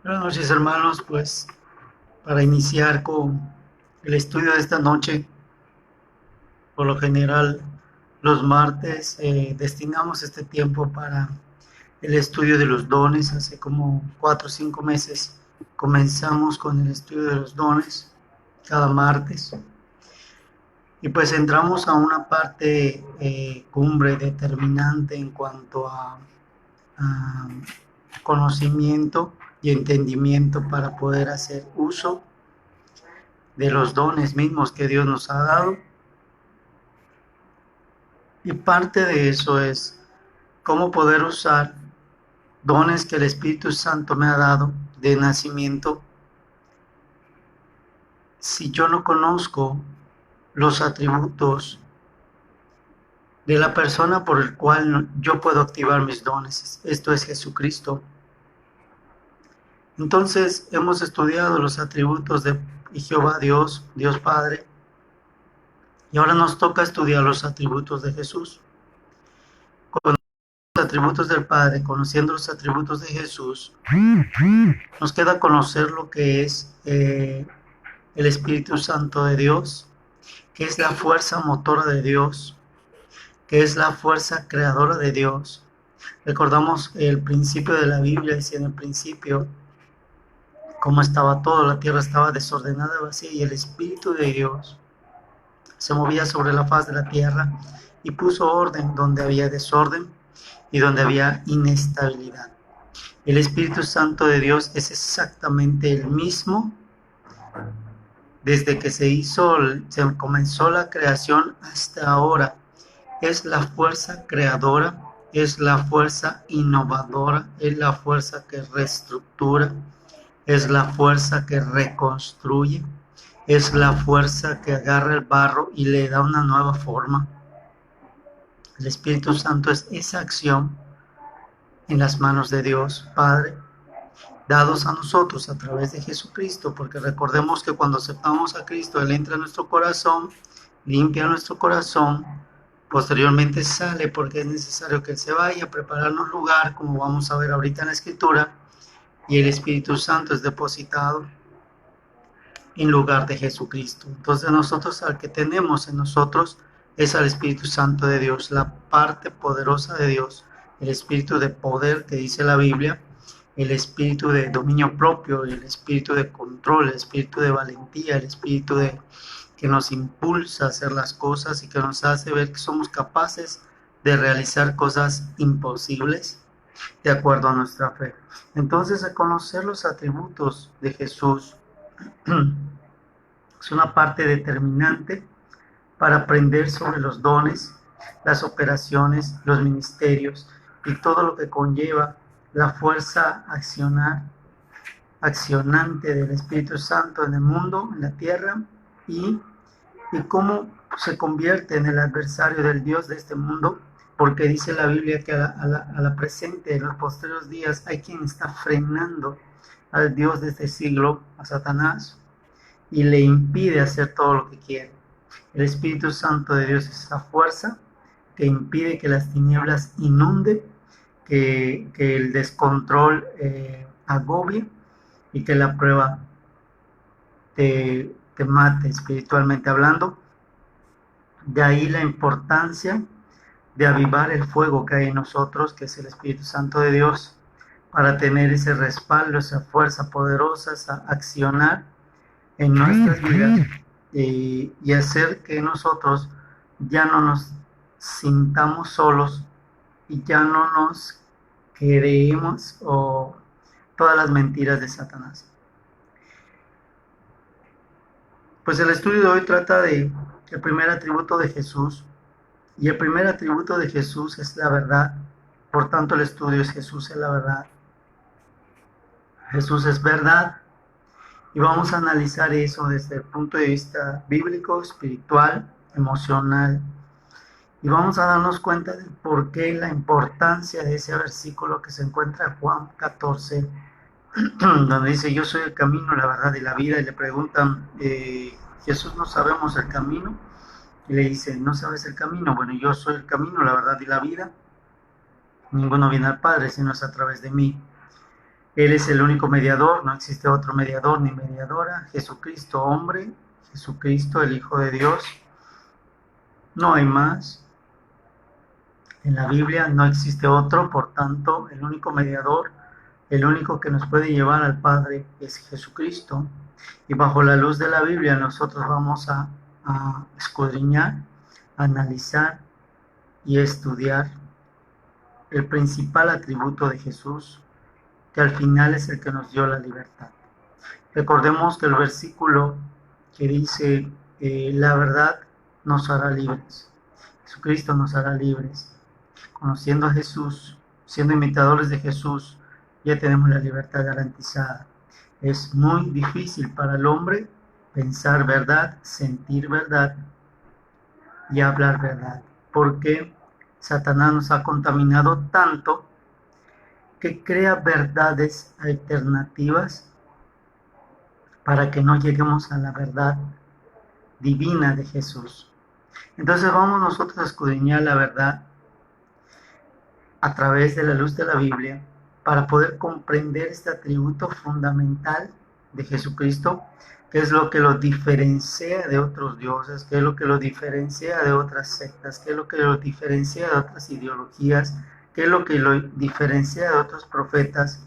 Buenas noches, hermanos. Pues para iniciar con el estudio de esta noche, por lo general los martes destinamos este tiempo para el estudio de los dones. Hace como 4 o 5 meses comenzamos con el estudio de los dones cada martes y pues entramos a una parte cumbre determinante en cuanto a conocimiento y entendimiento para poder hacer uso de los dones mismos que Dios nos ha dado. Y parte de eso es cómo poder usar dones que el Espíritu Santo me ha dado de nacimiento si yo no conozco los atributos de la persona por el cual yo puedo activar mis dones. Esto es Jesucristo. Entonces hemos estudiado los atributos de Jehová Dios, Dios Padre, y ahora nos toca estudiar los atributos de Jesús. Con los atributos del Padre, conociendo los atributos de Jesús, nos queda conocer lo que es el Espíritu Santo de Dios, que es la fuerza motora de Dios, que es la fuerza creadora de Dios. Recordamos el principio de la Biblia, decía en el principio cómo estaba todo, la tierra estaba desordenada, vacía, y el Espíritu de Dios se movía sobre la faz de la tierra y puso orden donde había desorden y donde había inestabilidad. El Espíritu Santo de Dios es exactamente el mismo desde que se comenzó la creación hasta ahora. Es la fuerza creadora, es la fuerza innovadora, es la fuerza que reestructura, es la fuerza que reconstruye, es la fuerza que agarra el barro y le da una nueva forma. El Espíritu Santo es esa acción en las manos de Dios Padre, dados a nosotros a través de Jesucristo, porque recordemos que cuando aceptamos a Cristo, Él entra en nuestro corazón, limpia nuestro corazón, posteriormente sale porque es necesario que Él se vaya a prepararnos lugar, como vamos a ver ahorita en la Escritura, y el Espíritu Santo es depositado en lugar de Jesucristo. Entonces nosotros al que tenemos en nosotros es al Espíritu Santo de Dios, la parte poderosa de Dios, el espíritu de poder que dice la Biblia, el espíritu de dominio propio, el espíritu de control, el espíritu de valentía, el espíritu que nos impulsa a hacer las cosas y que nos hace ver que somos capaces de realizar cosas imposibles de acuerdo a nuestra fe. Entonces, a conocer los atributos de Jesús es una parte determinante para aprender sobre los dones, las operaciones, los ministerios y todo lo que conlleva la fuerza accionante del Espíritu Santo en el mundo, en la tierra, y cómo se convierte en el adversario del Dios de este mundo, porque dice la Biblia que a la presente, en los posteriores días, hay quien está frenando al Dios de este siglo, a Satanás, y le impide hacer todo lo que quiere. El Espíritu Santo de Dios es esa fuerza que impide que las tinieblas inunden, que el descontrol agobie y que la prueba te mate espiritualmente hablando. De ahí la importancia de avivar el fuego que hay en nosotros, que es el Espíritu Santo de Dios, para tener ese respaldo, esa fuerza poderosa, esa accionar en nuestras vidas y hacer que nosotros ya no nos sintamos solos y ya no nos creemos o todas las mentiras de Satanás. Pues el estudio de hoy trata de el primer atributo de Jesús, y el primer atributo de Jesús es la verdad. Por tanto, el estudio es Jesús es la verdad. Jesús es verdad. Y vamos a analizar eso desde el punto de vista bíblico, espiritual, emocional. Y vamos a darnos cuenta de por qué la importancia de ese versículo que se encuentra en Juan 14, donde dice: yo soy el camino, la verdad y la vida. Y le preguntan, Jesús, ¿no sabemos el camino? Y le dice: ¿no sabes el camino? Bueno, yo soy el camino, la verdad y la vida. Ninguno viene al Padre sino es a través de mí. Él es el único mediador, no existe otro mediador ni mediadora. Jesucristo hombre, Jesucristo el Hijo de Dios. No hay más. En la Biblia no existe otro, por tanto, el único mediador, el único que nos puede llevar al Padre es Jesucristo. Y bajo la luz de la Biblia nosotros vamos a escudriñar, analizar y estudiar el principal atributo de Jesús, que al final es el que nos dio la libertad. Recordemos que el versículo que dice, la verdad nos hará libres. Jesucristo nos hará libres. Conociendo a Jesús, siendo imitadores de Jesús, ya tenemos la libertad garantizada. Es muy difícil para el hombre pensar verdad, sentir verdad y hablar verdad, porque Satanás nos ha contaminado tanto que crea verdades alternativas para que no lleguemos a la verdad divina de Jesús. Entonces vamos nosotros a escudriñar la verdad a través de la luz de la Biblia para poder comprender este atributo fundamental de Jesucristo, que es lo que lo diferencia de otros dioses, que es lo que lo diferencia de otras sectas, que es lo que lo diferencia de otras ideologías, que es lo que lo diferencia de otros profetas,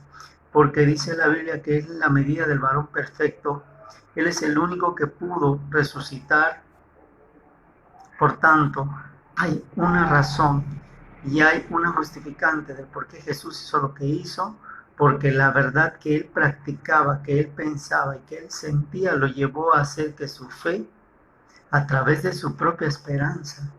porque dice la Biblia que es la medida del varón perfecto. Él es el único que pudo resucitar. Por tanto, hay una razón y hay una justificante de por qué Jesús hizo lo que hizo, porque la verdad que él practicaba, que él pensaba y que él sentía lo llevó a hacer que su fe, a través de su propia esperanza,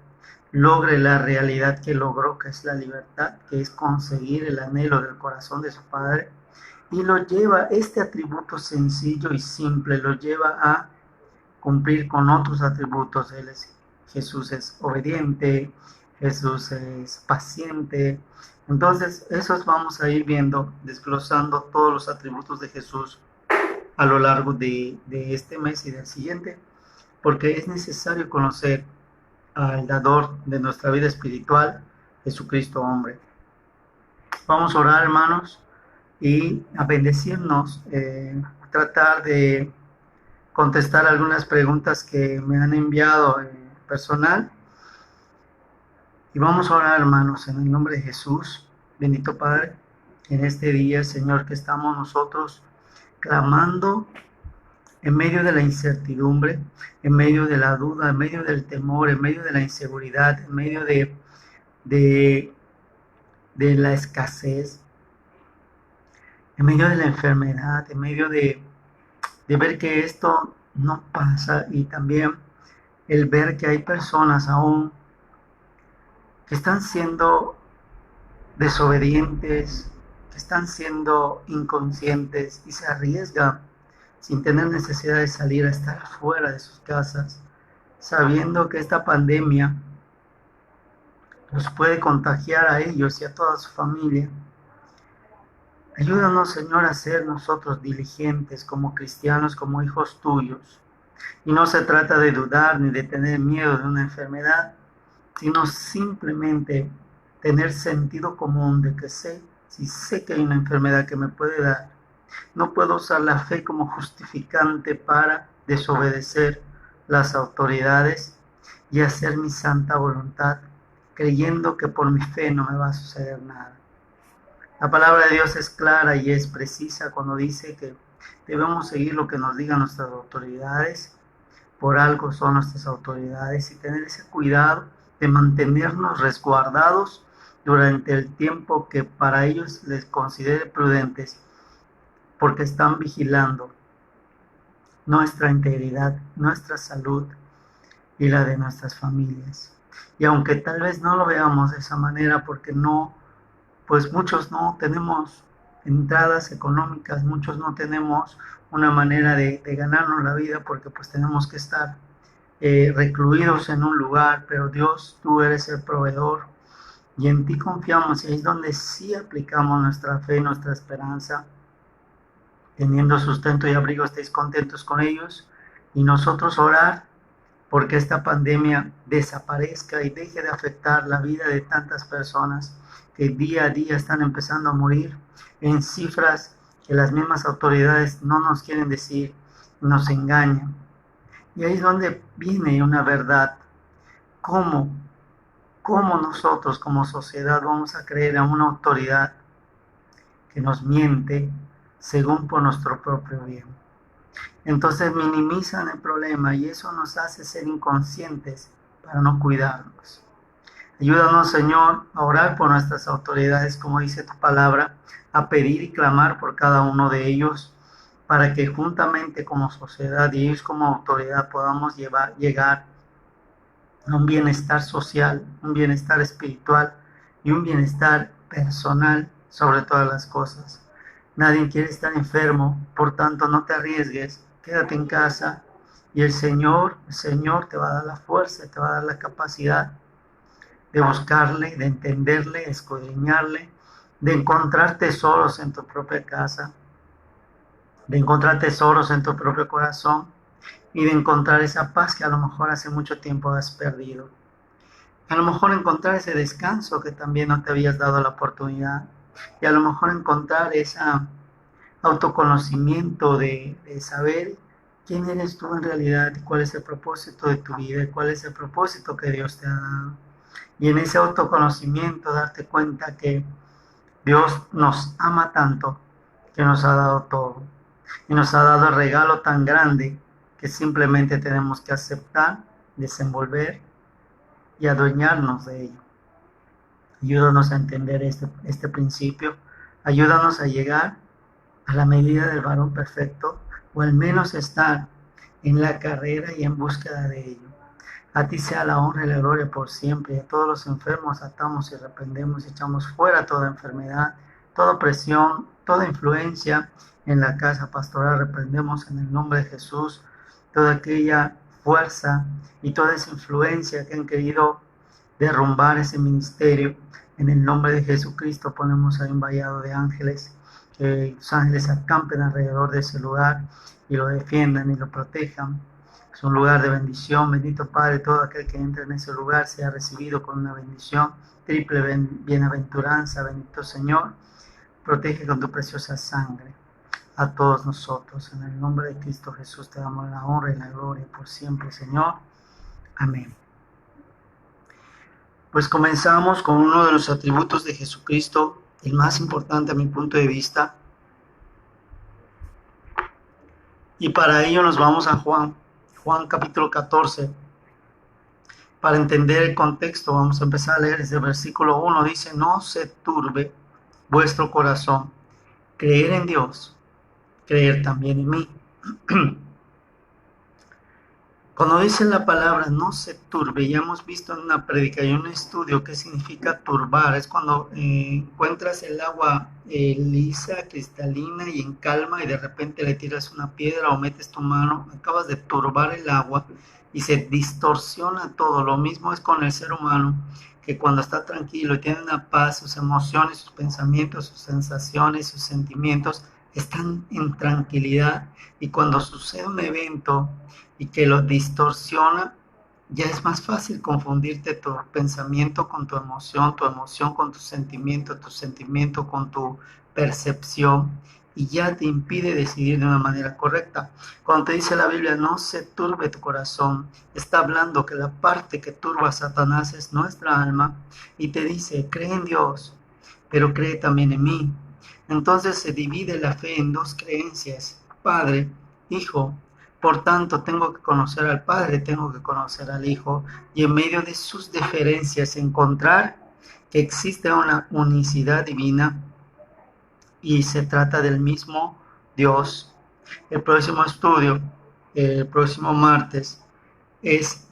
logre la realidad que logró, que es la libertad, que es conseguir el anhelo del corazón de su Padre, y lo lleva, este atributo sencillo y simple, lo lleva a cumplir con otros atributos. Jesús es obediente, Jesús es paciente. Entonces, esos vamos a ir viendo, desglosando todos los atributos de Jesús a lo largo de este mes y del siguiente, porque es necesario conocer al dador de nuestra vida espiritual, Jesucristo hombre. Vamos a orar, hermanos, y a bendecirnos, tratar de contestar algunas preguntas que me han enviado personal. Y vamos a orar, hermanos, en el nombre de Jesús. Bendito Padre, en este día, Señor, que estamos nosotros clamando en medio de la incertidumbre, en medio de la duda, en medio del temor, en medio de la inseguridad, en medio de la escasez, en medio de la enfermedad, en medio de ver que esto no pasa, y también el ver que hay personas aún que están siendo desobedientes, que están siendo inconscientes y se arriesgan sin tener necesidad de salir a estar afuera de sus casas, sabiendo que esta pandemia los puede contagiar a ellos y a toda su familia. Ayúdanos, Señor, a ser nosotros diligentes como cristianos, como hijos tuyos. Y no se trata de dudar ni de tener miedo de una enfermedad, sino simplemente tener sentido común de que si sé que hay una enfermedad que me puede dar, no puedo usar la fe como justificante para desobedecer las autoridades y hacer mi santa voluntad, creyendo que por mi fe no me va a suceder nada. La palabra de Dios es clara y es precisa cuando dice que debemos seguir lo que nos digan nuestras autoridades. Por algo son nuestras autoridades, y tener ese cuidado de mantenernos resguardados durante el tiempo que para ellos les considere prudentes, porque están vigilando nuestra integridad, nuestra salud y la de nuestras familias. Y aunque tal vez no lo veamos de esa manera, porque pues muchos no tenemos entradas económicas, muchos no tenemos una manera de ganarnos la vida, porque pues tenemos que estar recluidos en un lugar, pero Dios, tú eres el proveedor y en ti confiamos, y ahí es donde sí aplicamos nuestra fe, nuestra esperanza. Teniendo sustento y abrigo, estéis contentos con ellos, y nosotros orar porque esta pandemia desaparezca y deje de afectar la vida de tantas personas que día a día están empezando a morir en cifras que las mismas autoridades no nos quieren decir, nos engañan. Y ahí es donde viene una verdad. ¿Cómo nosotros como sociedad vamos a creer a una autoridad que nos miente según por nuestro propio bien? Entonces minimizan el problema y eso nos hace ser inconscientes para no cuidarnos. Ayúdanos, Señor, a orar por nuestras autoridades, como dice tu palabra, a pedir y clamar por cada uno de ellos, para que juntamente como sociedad y ellos como autoridad podamos llegar a un bienestar social, un bienestar espiritual y un bienestar personal sobre todas las cosas. Nadie quiere estar enfermo, por tanto no te arriesgues, quédate en casa y el Señor te va a dar la fuerza, te va a dar la capacidad de buscarle, de entenderle, de escudriñarle, de encontrar tesoros en tu propia casa, de encontrar tesoros en tu propio corazón y de encontrar esa paz que a lo mejor hace mucho tiempo has perdido. A lo mejor encontrar ese descanso que también no te habías dado la oportunidad y a lo mejor encontrar ese autoconocimiento de saber quién eres tú en realidad, cuál es el propósito de tu vida, cuál es el propósito que Dios te ha dado. Y en ese autoconocimiento darte cuenta que Dios nos ama tanto que nos ha dado todo. Y nos ha dado el regalo tan grande que simplemente tenemos que aceptar, desenvolver y adueñarnos de ello. Ayúdanos a entender este principio. Ayúdanos a llegar a la medida del varón perfecto, o al menos estar en la carrera y en búsqueda de ello. A ti sea la honra y la gloria por siempre, y a todos los enfermos atamos y reprendemos y echamos fuera toda enfermedad, toda opresión, toda influencia en la casa pastoral. Reprendemos en el nombre de Jesús toda aquella fuerza y toda esa influencia que han querido derrumbar ese ministerio. En el nombre de Jesucristo ponemos ahí un vallado de ángeles, que los ángeles acampen alrededor de ese lugar y lo defiendan y lo protejan. Es un lugar de bendición. Bendito Padre, todo aquel que entre en ese lugar sea recibido con una bendición, triple bienaventuranza. Bendito Señor, protege con tu preciosa sangre a todos nosotros. En el nombre de Cristo Jesús te damos la honra y la gloria por siempre, Señor. Amén. Pues comenzamos con uno de los atributos de Jesucristo, el más importante a mi punto de vista. Y para ello nos vamos a Juan capítulo 14. Para entender el contexto, vamos a empezar a leer desde el versículo 1. Dice: no se turbe vuestro corazón. Creer en Dios, creer también en mí. Cuando dice la palabra no se turbe, ya hemos visto en una prédica y un estudio qué significa turbar. Es cuando encuentras el agua lisa, cristalina y en calma, y de repente le tiras una piedra o metes tu mano, acabas de turbar el agua y se distorsiona todo. Lo mismo es con el ser humano, que cuando está tranquilo y tiene una paz, sus emociones, sus pensamientos, sus sensaciones, sus sentimientos están en tranquilidad, y cuando sucede un evento y que lo distorsiona, ya es más fácil confundirte tu pensamiento con tu emoción con tu sentimiento con tu percepción, y ya te impide decidir de una manera correcta. Cuando te dice la Biblia, no se turbe tu corazón, está hablando que la parte que turba a Satanás es nuestra alma, y te dice, cree en Dios, pero cree también en mí. Entonces se divide la fe en dos creencias: Padre, Hijo. Por tanto, tengo que conocer al Padre, tengo que conocer al Hijo, y en medio de sus diferencias encontrar que existe una unicidad divina y se trata del mismo Dios. El próximo estudio, el próximo martes, es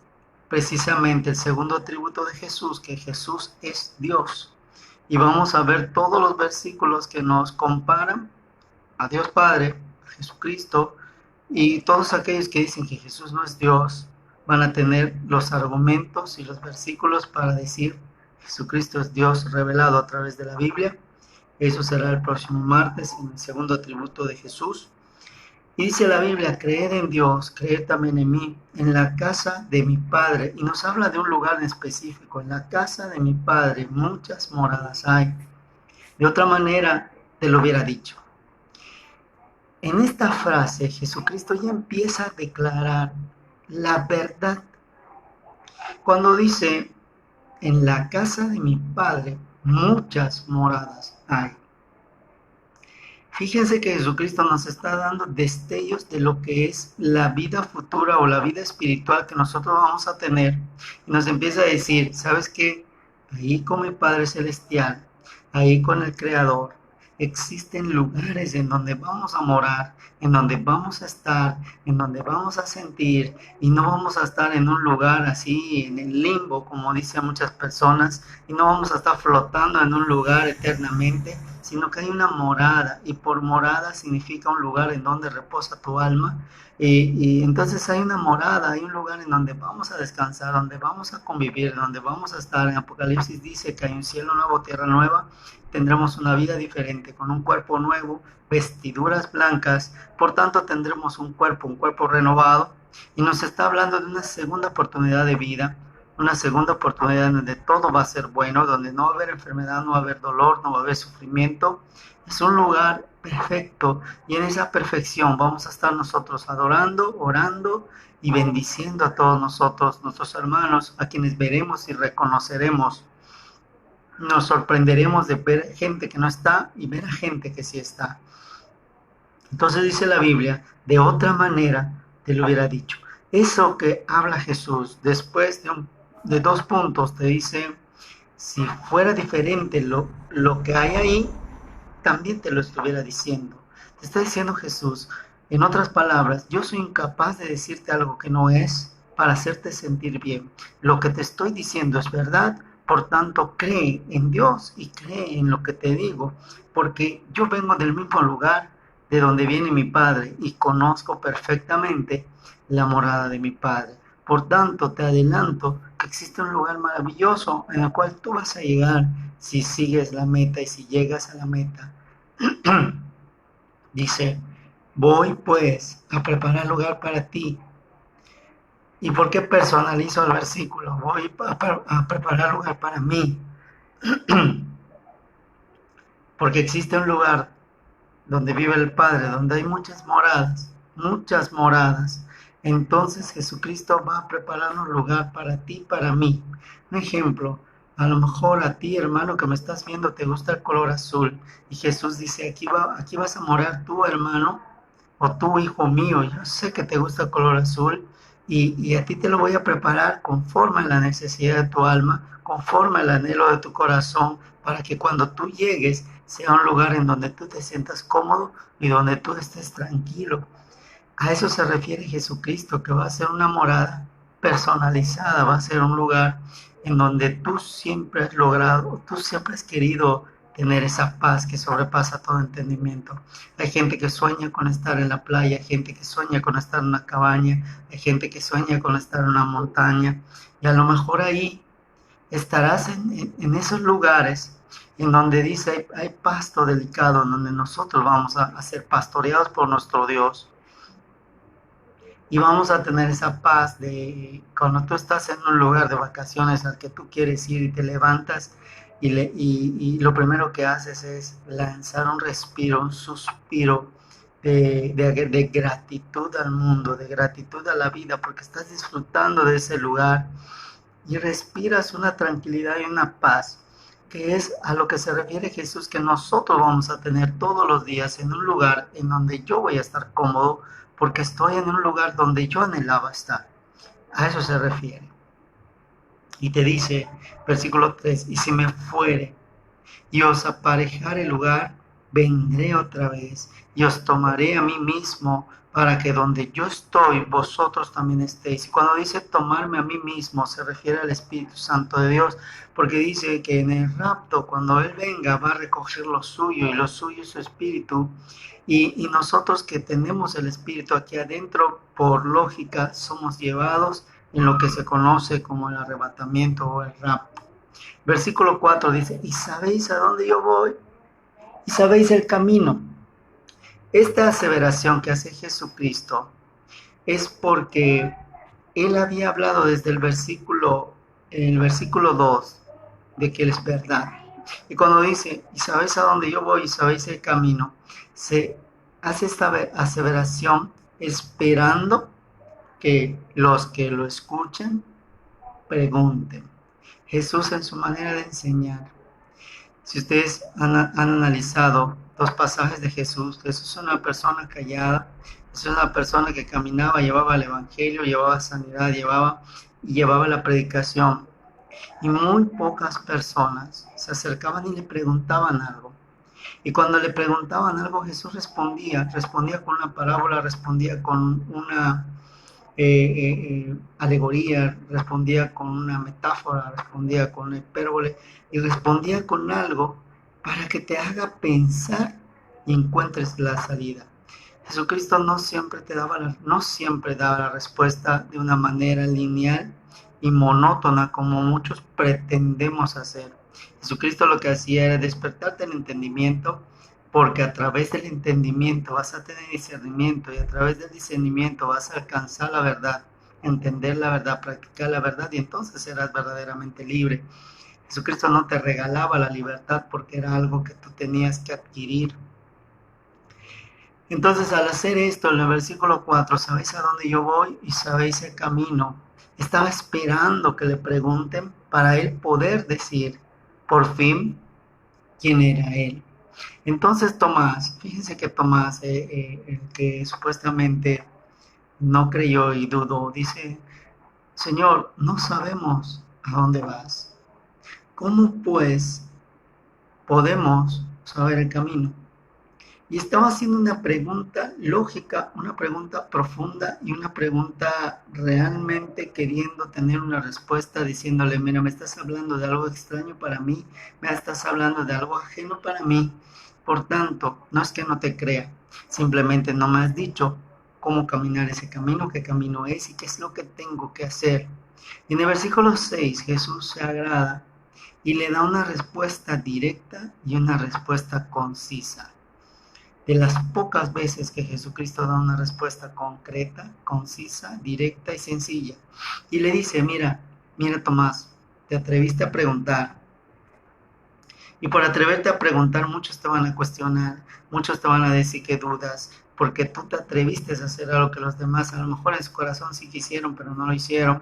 precisamente el segundo atributo de Jesús, que Jesús es Dios. Y vamos a ver todos los versículos que nos comparan a Dios Padre, a Jesucristo, y todos aquellos que dicen que Jesús no es Dios van a tener los argumentos y los versículos para decir Jesucristo es Dios revelado a través de la Biblia. Eso será el próximo martes, en el segundo atributo de Jesús. Y dice la Biblia, creed en Dios, creed también en mí, en la casa de mi Padre. Y nos habla de un lugar en específico: en la casa de mi Padre muchas moradas hay. De otra manera te lo hubiera dicho. En esta frase, Jesucristo ya empieza a declarar la verdad. Cuando dice, en la casa de mi Padre muchas moradas hay. Fíjense que Jesucristo nos está dando destellos de lo que es la vida futura o la vida espiritual que nosotros vamos a tener. Y nos empieza a decir, ¿sabes qué? Ahí con mi Padre Celestial, ahí con el Creador, existen lugares en donde vamos a morar, en donde vamos a estar, en donde vamos a sentir, y no vamos a estar en un lugar así, en el limbo, como dicen muchas personas, y no vamos a estar flotando en un lugar eternamente, sino que hay una morada, y por morada significa un lugar en donde reposa tu alma, y entonces hay una morada, hay un lugar en donde vamos a descansar, donde vamos a convivir, donde vamos a estar. En Apocalipsis dice que hay un cielo nuevo, tierra nueva, tendremos una vida diferente, con un cuerpo nuevo, vestiduras blancas, por tanto tendremos un cuerpo renovado, y nos está hablando de una segunda oportunidad de vida, una segunda oportunidad donde todo va a ser bueno, donde no va a haber enfermedad, no va a haber dolor, no va a haber sufrimiento. Es un lugar perfecto, y en esa perfección vamos a estar nosotros adorando, orando y bendiciendo a todos nosotros, nuestros hermanos, a quienes veremos y reconoceremos. Nos sorprenderemos de ver gente que no está y ver a gente que sí está. Entonces dice la Biblia, de otra manera te lo hubiera dicho. Eso que habla Jesús después de dos puntos, te dice, si fuera diferente lo que hay ahí, también te lo estuviera diciendo. Te está diciendo Jesús, en otras palabras, yo soy incapaz de decirte algo que no es para hacerte sentir bien. Lo que te estoy diciendo es verdad, por tanto cree en Dios y cree en lo que te digo, porque yo vengo del mismo lugar de donde viene mi Padre y conozco perfectamente la morada de mi Padre. Por tanto, te adelanto que existe un lugar maravilloso en el cual tú vas a llegar si sigues la meta y si llegas a la meta. Dice, voy pues a preparar lugar para ti. ¿Y por qué personalizo el versículo? Voy a preparar lugar para mí. Porque existe un lugar donde vive el Padre, donde hay muchas moradas, muchas moradas. Entonces Jesucristo va a prepararnos lugar para ti, para mí. Un ejemplo, a lo mejor a ti, hermano, que me estás viendo, te gusta el color azul. Y Jesús dice, aquí vas a morar tú, hermano, o tú, hijo mío. Yo sé que te gusta el color azul, y a ti te lo voy a preparar conforme a la necesidad de tu alma, conforme al anhelo de tu corazón, para que cuando tú llegues sea un lugar en donde tú te sientas cómodo y donde tú estés tranquilo. A eso se refiere Jesucristo, que va a ser una morada personalizada, va a ser un lugar en donde tú siempre has logrado, tú siempre has querido tener esa paz que sobrepasa todo entendimiento. Hay gente que sueña con estar en la playa, hay gente que sueña con estar en una cabaña, hay gente que sueña con estar en una montaña, y a lo mejor ahí estarás en esos lugares en donde dice hay pasto delicado, en donde nosotros vamos a ser pastoreados por nuestro Dios, y vamos a tener esa paz de cuando tú estás en un lugar de vacaciones al que tú quieres ir y te levantas y lo primero que haces es lanzar un respiro, un suspiro de gratitud al mundo, de gratitud a la vida, porque estás disfrutando de ese lugar y respiras una tranquilidad y una paz, que es a lo que se refiere Jesús, que nosotros vamos a tener todos los días en un lugar en donde yo voy a estar cómodo, porque estoy en un lugar donde yo anhelaba estar. A eso se refiere. Y te dice, versículo 3, y si me fuere y os aparejare el lugar, vendré otra vez y os tomaré a mí mismo, para que donde yo estoy, vosotros también estéis. Y cuando dice tomarme a mí mismo, se refiere al Espíritu Santo de Dios, porque dice que en el rapto, cuando Él venga, va a recoger lo suyo, y lo suyo es su Espíritu. Y nosotros que tenemos el Espíritu aquí adentro, por lógica, somos llevados en lo que se conoce como el arrebatamiento o el rapto. Versículo 4 dice, ¿y sabéis a dónde yo voy? ¿Y sabéis el camino? Esta aseveración que hace Jesucristo es porque Él había hablado desde el versículo 2, de que Él es verdad. Y cuando dice, ¿y sabéis a dónde yo voy? ¿Y sabéis el camino? Se hace esta aseveración esperando que los que lo escuchen pregunten. Jesús en su manera de enseñar. Si ustedes han analizado los pasajes de Jesús, Jesús es una persona callada, es una persona que caminaba, llevaba el evangelio, llevaba sanidad, llevaba la predicación. Y muy pocas personas se acercaban y le preguntaban algo. Y cuando le preguntaban algo, Jesús respondía con una parábola, respondía con una alegoría, respondía con una metáfora, respondía con una hipérbole y respondía con algo para que te haga pensar y encuentres la salida. Jesucristo no siempre daba la respuesta de una manera lineal y monótona como muchos pretendemos hacer. Jesucristo lo que hacía era despertarte el entendimiento, porque a través del entendimiento vas a tener discernimiento y a través del discernimiento vas a alcanzar la verdad, entender la verdad, practicar la verdad y entonces serás verdaderamente libre. Jesucristo no te regalaba la libertad porque era algo que tú tenías que adquirir. Entonces, al hacer esto, en el versículo 4, sabéis a dónde yo voy y sabéis el camino. Estaba esperando que le pregunten para él poder decir, por fin, quién era él. Entonces Tomás, fíjense que Tomás, el que supuestamente no creyó y dudó, dice, Señor, no sabemos a dónde vas. ¿Cómo pues podemos saber el camino? Y estaba haciendo una pregunta lógica, una pregunta profunda y una pregunta realmente queriendo tener una respuesta, diciéndole, mira, me estás hablando de algo extraño para mí, me estás hablando de algo ajeno para mí. Por tanto, no es que no te crea, simplemente no me has dicho cómo caminar ese camino, qué camino es y qué es lo que tengo que hacer. Y en el versículo 6, Jesús se agrada y le da una respuesta directa y una respuesta concisa. De las pocas veces que Jesucristo da una respuesta concreta, concisa, directa y sencilla. Y le dice, mira Tomás, te atreviste a preguntar. Y por atreverte a preguntar, muchos te van a cuestionar, muchos te van a decir que dudas, porque tú te atreviste a hacer algo que los demás a lo mejor en su corazón sí quisieron, pero no lo hicieron.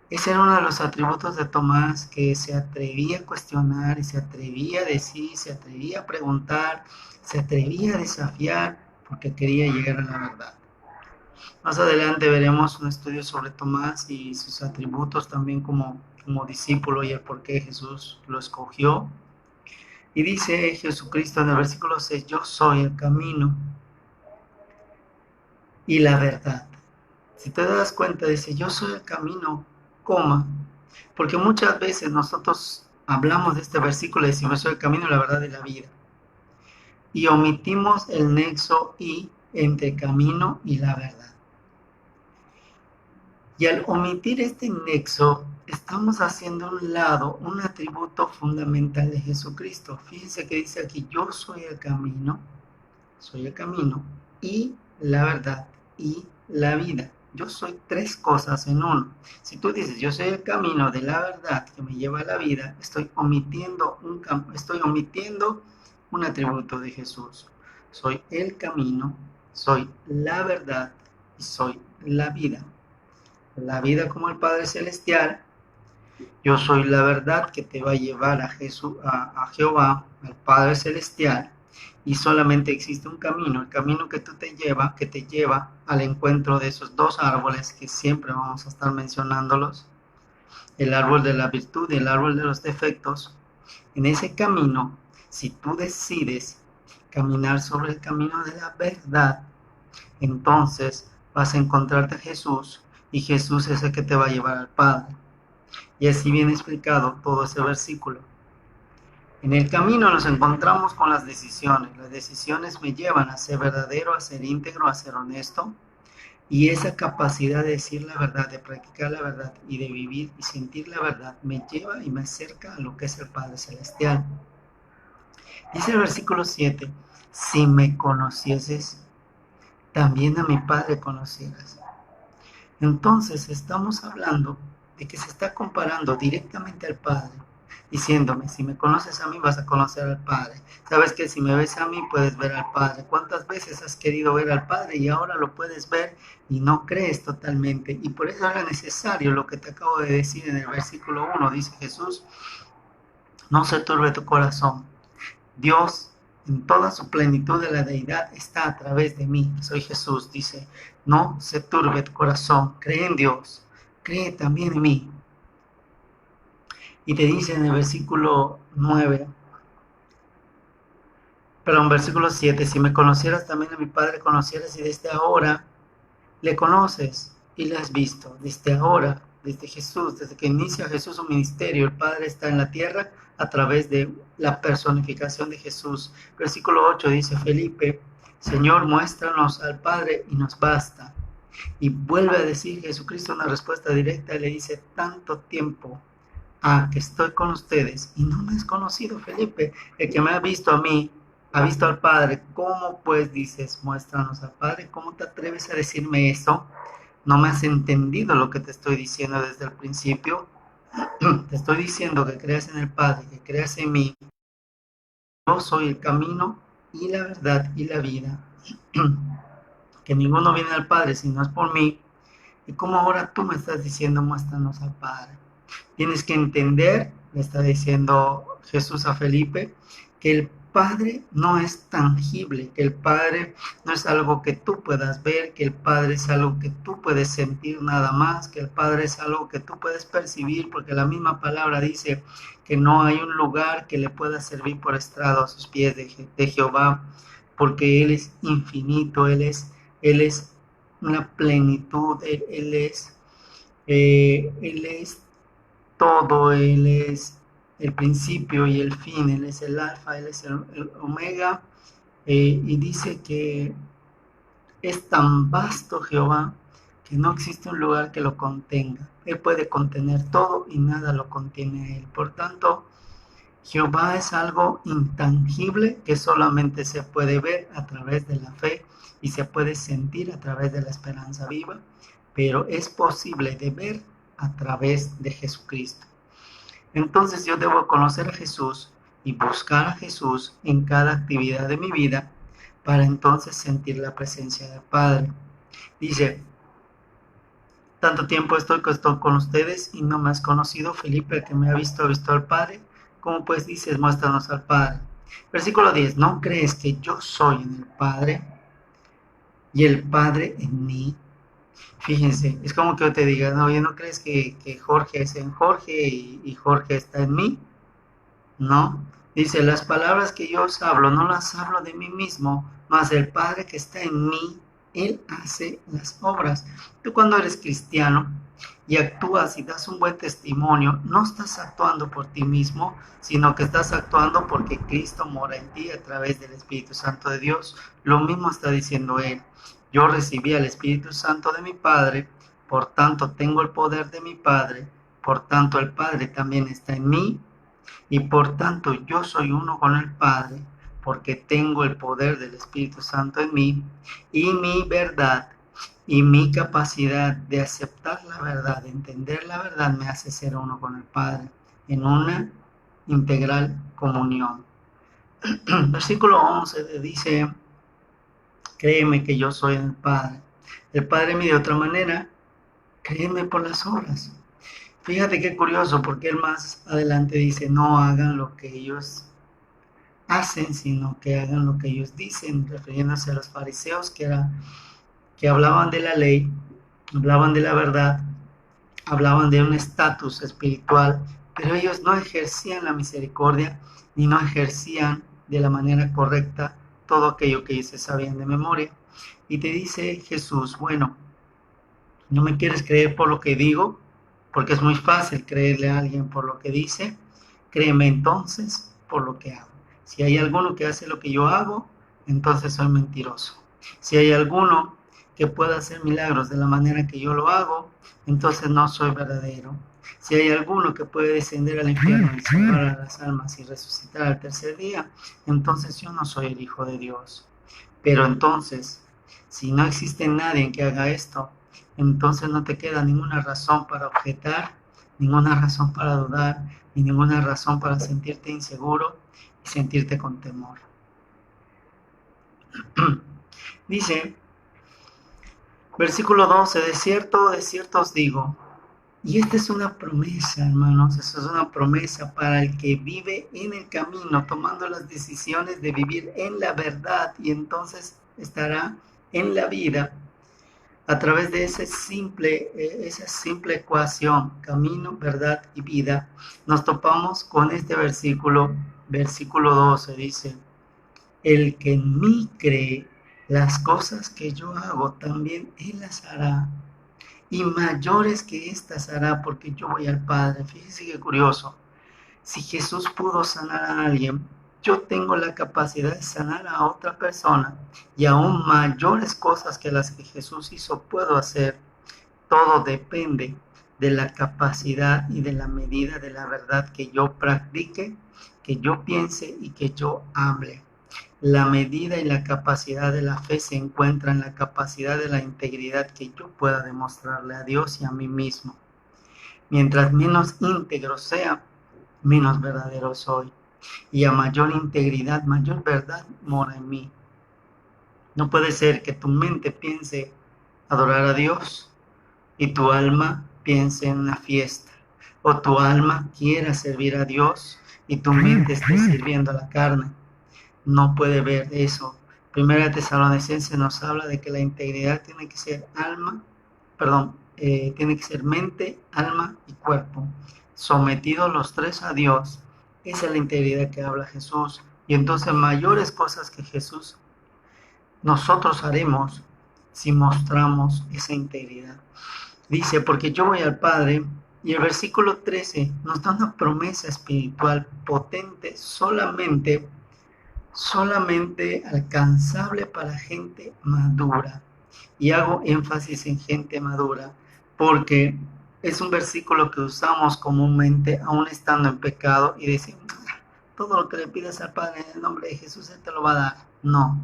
Ese era uno de los atributos de Tomás, que se atrevía a cuestionar, y se atrevía a decir, se atrevía a preguntar, se atrevía a desafiar, porque quería llegar a la verdad. Más adelante veremos un estudio sobre Tomás y sus atributos también como discípulo y el por qué Jesús lo escogió. Y dice Jesucristo en el versículo 6, yo soy el camino y la verdad. Si te das cuenta, dice, yo soy el camino, coma, porque muchas veces nosotros hablamos de este versículo y decimos, soy el camino, la verdad y la vida. Y omitimos el nexo y entre camino y la verdad. Y al omitir este nexo, estamos haciendo a un lado un atributo fundamental de Jesucristo. Fíjense que dice aquí, yo soy el camino y la verdad y la vida. Yo soy tres cosas en uno. Si tú dices, yo soy el camino de la verdad que me lleva a la vida, estoy omitiendo un atributo de Jesús. Soy el camino, soy la verdad y soy la vida. La vida como el Padre Celestial, yo soy la verdad que te va a llevar a Jehová, al Padre Celestial, y solamente existe un camino, el camino que te lleva al encuentro de esos dos árboles que siempre vamos a estar mencionándolos, el árbol de la virtud y el árbol de los defectos. En ese camino, si tú decides caminar sobre el camino de la verdad, entonces vas a encontrarte a Jesús y Jesús es el que te va a llevar al Padre. Y así viene explicado todo ese versículo. En el camino nos encontramos con las decisiones. Las decisiones me llevan a ser verdadero, a ser íntegro, a ser honesto. Y esa capacidad de decir la verdad, de practicar la verdad y de vivir y sentir la verdad me lleva y me acerca a lo que es el Padre Celestial. Dice el versículo 7, si me conocieses, también a mi Padre conocieras. Entonces estamos hablando de que se está comparando directamente al Padre, diciéndome, si me conoces a mí vas a conocer al Padre. Sabes que si me ves a mí puedes ver al Padre. ¿Cuántas veces has querido ver al Padre y ahora lo puedes ver y no crees totalmente? Y por eso era necesario lo que te acabo de decir en el versículo 1, dice Jesús, no se turbe tu corazón. Dios en toda su plenitud de la deidad está a través de mí. Soy Jesús, dice, no se turbe tu corazón, cree en Dios, cree también en mí. Y te dice en el versículo 9, perdón, versículo 7, si me conocieras también a mi Padre conocieras y desde ahora le conoces y le has visto. Desde ahora, desde Jesús, desde que inicia Jesús su ministerio, el Padre está en la tierra a través de la personificación de Jesús. Versículo 8 dice Felipe, Señor, muéstranos al Padre y nos basta. Y vuelve a decir Jesucristo una respuesta directa, le dice, tanto tiempo que estoy con ustedes y no me has conocido, Felipe. El que me ha visto a mí, ha visto al Padre. ¿Cómo pues dices, muéstranos al Padre? ¿Cómo te atreves a decirme eso? ¿No me has entendido lo que te estoy diciendo desde el principio? Te estoy diciendo que creas en el Padre, que creas en mí. Yo soy el camino y la verdad y la vida. Que ninguno viene al Padre si no es por mí. ¿Y cómo ahora tú me estás diciendo, muéstranos al Padre? Tienes que entender, le está diciendo Jesús a Felipe, que el Padre no es tangible, que el Padre no es algo que tú puedas ver, que el Padre es algo que tú puedes sentir nada más, que el Padre es algo que tú puedes percibir, porque la misma palabra dice que no hay un lugar que le pueda servir por estrado a sus pies de Jehová, porque Él es infinito, Él es una plenitud, Él es todo, Él es el principio y el fin, Él es el alfa, Él es el omega, y dice que es tan vasto Jehová que no existe un lugar que lo contenga. Él puede contener todo y nada lo contiene a Él. Por tanto, Jehová es algo intangible que solamente se puede ver a través de la fe y se puede sentir a través de la esperanza viva, pero es posible de ver a través de Jesucristo. Entonces yo debo conocer a Jesús y buscar a Jesús en cada actividad de mi vida para entonces sentir la presencia del Padre. Dice, tanto tiempo estoy con ustedes y no me has conocido, Felipe, el que me ha visto al Padre. ¿Cómo pues dices, muéstranos al Padre? Versículo 10, ¿no crees que yo soy en el Padre y el Padre en mí? Fíjense, es como que yo te diga, no, ¿no crees que Jorge es en Jorge y Jorge está en mí? No, dice, las palabras que yo os hablo, no las hablo de mí mismo, mas el Padre que está en mí, Él hace las obras. Tú cuando eres cristiano y actúas y das un buen testimonio, no estás actuando por ti mismo, sino que estás actuando porque Cristo mora en ti a través del Espíritu Santo de Dios. Lo mismo está diciendo Él. Yo recibí al Espíritu Santo de mi Padre, por tanto tengo el poder de mi Padre, por tanto el Padre también está en mí, y por tanto yo soy uno con el Padre, porque tengo el poder del Espíritu Santo en mí, y mi verdad y mi capacidad de aceptar la verdad, de entender la verdad, me hace ser uno con el Padre, en una integral comunión. Versículo 11 dice, créeme que yo soy el Padre. El Padre me de otra manera, créeme por las obras. Fíjate qué curioso, porque él más adelante dice, no hagan lo que ellos hacen, sino que hagan lo que ellos dicen, refiriéndose a los fariseos que hablaban de la ley, hablaban de la verdad, hablaban de un estatus espiritual, pero ellos no ejercían la misericordia, ni no ejercían de la manera correcta todo aquello que ellos sabían de memoria. Y te dice Jesús, bueno, ¿no me quieres creer por lo que digo? Porque es muy fácil creerle a alguien por lo que dice. Créeme entonces por lo que hago. Si hay alguno que hace lo que yo hago, entonces soy mentiroso. Si hay alguno que pueda hacer milagros de la manera que yo lo hago, entonces no soy verdadero. Si hay alguno que puede descender al infierno y salvar a las almas y resucitar al tercer día, entonces yo no soy el Hijo de Dios. Pero entonces, si no existe nadie que haga esto, entonces no te queda ninguna razón para objetar ninguna razón para dudar, ni ninguna razón para sentirte inseguro y sentirte con temor. Dice, versículo 12, de cierto os digo, y esta es una promesa, hermanos, eso es una promesa para el que vive en el camino, tomando las decisiones de vivir en la verdad, y entonces estará en la vida a través de esa simple ecuación, camino, verdad y vida. Nos topamos con este versículo 12, dice, el que en mí cree, las cosas que yo hago, también él las hará, y mayores que estas hará, porque yo voy al Padre. Fíjese qué curioso. Si Jesús pudo sanar a alguien, yo tengo la capacidad de sanar a otra persona, y aún mayores cosas que las que Jesús hizo puedo hacer. Todo depende de la capacidad y de la medida de la verdad que yo practique, que yo piense y que yo hable. La medida y la capacidad de la fe se encuentra en la capacidad de la integridad que yo pueda demostrarle a Dios y a mí mismo. Mientras menos íntegro sea, menos verdadero soy. Y a mayor integridad, mayor verdad mora en mí. No puede ser que tu mente piense adorar a Dios y tu alma piense en una fiesta. O tu alma quiera servir a Dios y tu mente esté sirviendo a la carne. No puede ver eso. Primera Tesalonicenses nos habla de que la integridad tiene que ser tiene que ser mente, alma y cuerpo, sometidos los tres a Dios. Esa es la integridad que habla Jesús. Y entonces mayores cosas que Jesús nosotros haremos si mostramos esa integridad. Dice, porque yo voy al Padre, y el versículo 13 nos da una promesa espiritual potente, solamente alcanzable para gente madura. Y hago énfasis en gente madura porque es un versículo que usamos comúnmente aún estando en pecado y decimos, todo lo que le pidas al Padre en el nombre de Jesús, Él te lo va a dar. No.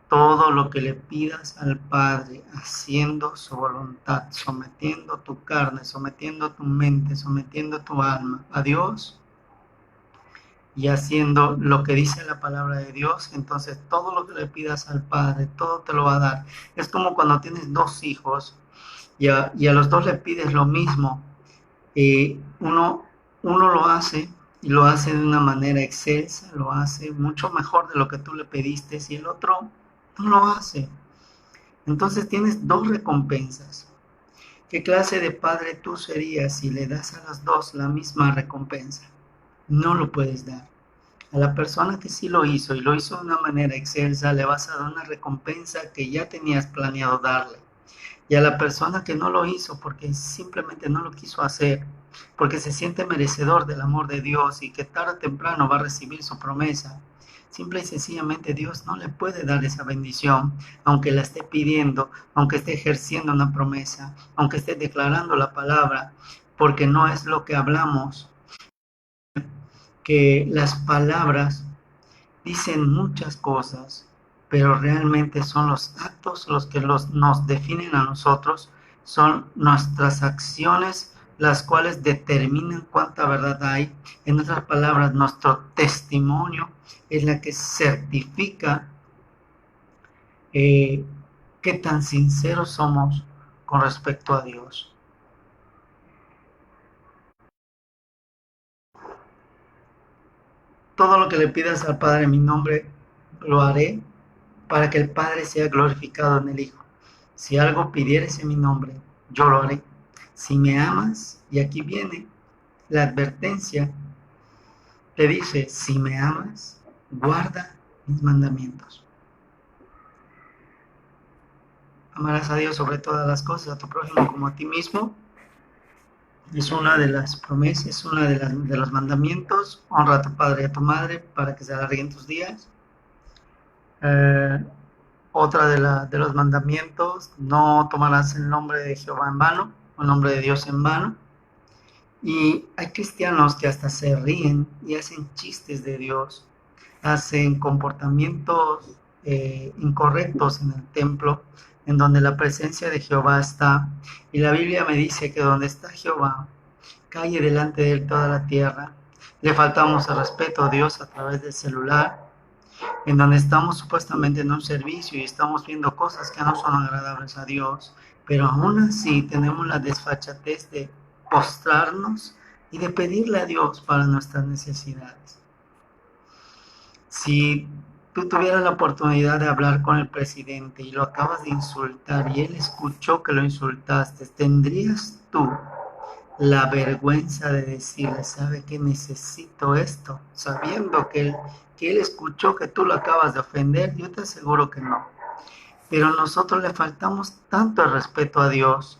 Todo lo que le pidas al Padre, haciendo su voluntad, sometiendo tu carne, sometiendo tu mente, sometiendo tu alma a Dios, y haciendo lo que dice la palabra de Dios, entonces todo lo que le pidas al Padre, todo te lo va a dar. Es como cuando tienes dos hijos y a los dos le pides lo mismo. Uno lo hace y lo hace de una manera excelsa, lo hace mucho mejor de lo que tú le pediste, y el otro no lo hace. Entonces tienes dos recompensas. ¿Qué clase de padre tú serías si le das a las dos la misma recompensa? No lo puedes dar. A la persona que sí lo hizo y lo hizo de una manera excelsa, le vas a dar una recompensa que ya tenías planeado darle. Y a la persona que no lo hizo porque simplemente no lo quiso hacer, porque se siente merecedor del amor de Dios y que tarde o temprano va a recibir su promesa, simple y sencillamente Dios no le puede dar esa bendición, aunque la esté pidiendo, aunque esté ejerciendo una promesa, aunque esté declarando la palabra, porque no es lo que hablamos, que las palabras dicen muchas cosas, pero realmente son los actos los que nos definen a nosotros, son nuestras acciones las cuales determinan cuánta verdad hay. En otras palabras, nuestro testimonio es la que certifica qué tan sinceros somos con respecto a Dios. Todo lo que le pidas al Padre en mi nombre, lo haré para que el Padre sea glorificado en el Hijo. Si algo pidieres en mi nombre, yo lo haré. Si me amas, y aquí viene la advertencia, te dice, si me amas, guarda mis mandamientos. Amarás a Dios sobre todas las cosas, a tu prójimo como a ti mismo. Es una de las promesas, es una de los mandamientos. Honra a tu padre y a tu madre para que se alarguen tus días. Otra de los mandamientos, no tomarás el nombre de Jehová en vano, o el nombre de Dios en vano. Y hay cristianos que hasta se ríen y hacen chistes de Dios, hacen comportamientos incorrectos en el templo, en donde la presencia de Jehová está. Y la Biblia me dice que donde está Jehová, calle delante de Él toda la tierra. Le faltamos el respeto a Dios a través del celular, en donde estamos supuestamente en un servicio y estamos viendo cosas que no son agradables a Dios, pero aún así tenemos la desfachatez de postrarnos y de pedirle a Dios para nuestras necesidades. Si tú tuvieras la oportunidad de hablar con el presidente y lo acabas de insultar y él escuchó que lo insultaste, ¿tendrías tú la vergüenza de decirle, sabe que necesito esto, sabiendo que él escuchó que tú lo acabas de ofender? Yo te aseguro que no. Pero nosotros le faltamos tanto el respeto a Dios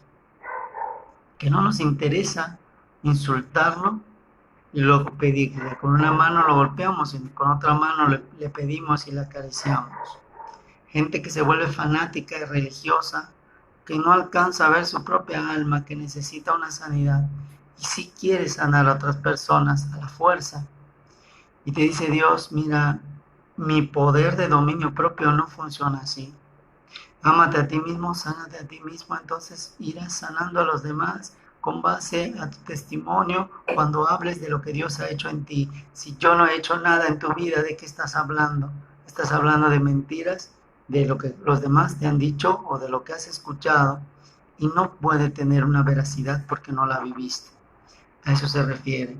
que no nos interesa insultarlo y luego pedirle. Con una mano lo golpeamos y con otra mano le pedimos y le acariciamos. Gente que se vuelve fanática y religiosa, que no alcanza a ver su propia alma, que necesita una sanidad y sí quiere sanar a otras personas a la fuerza. Y te dice Dios, mira, mi poder de dominio propio no funciona así. Ámate a ti mismo, sánate a ti mismo, entonces irás sanando a los demás con base a tu testimonio cuando hables de lo que Dios ha hecho en ti. Si yo no he hecho nada en tu vida, ¿de qué estás hablando? ¿Estás hablando de mentiras, de lo que los demás te han dicho o de lo que has escuchado? Y no puede tener una veracidad porque no la viviste. A eso se refiere.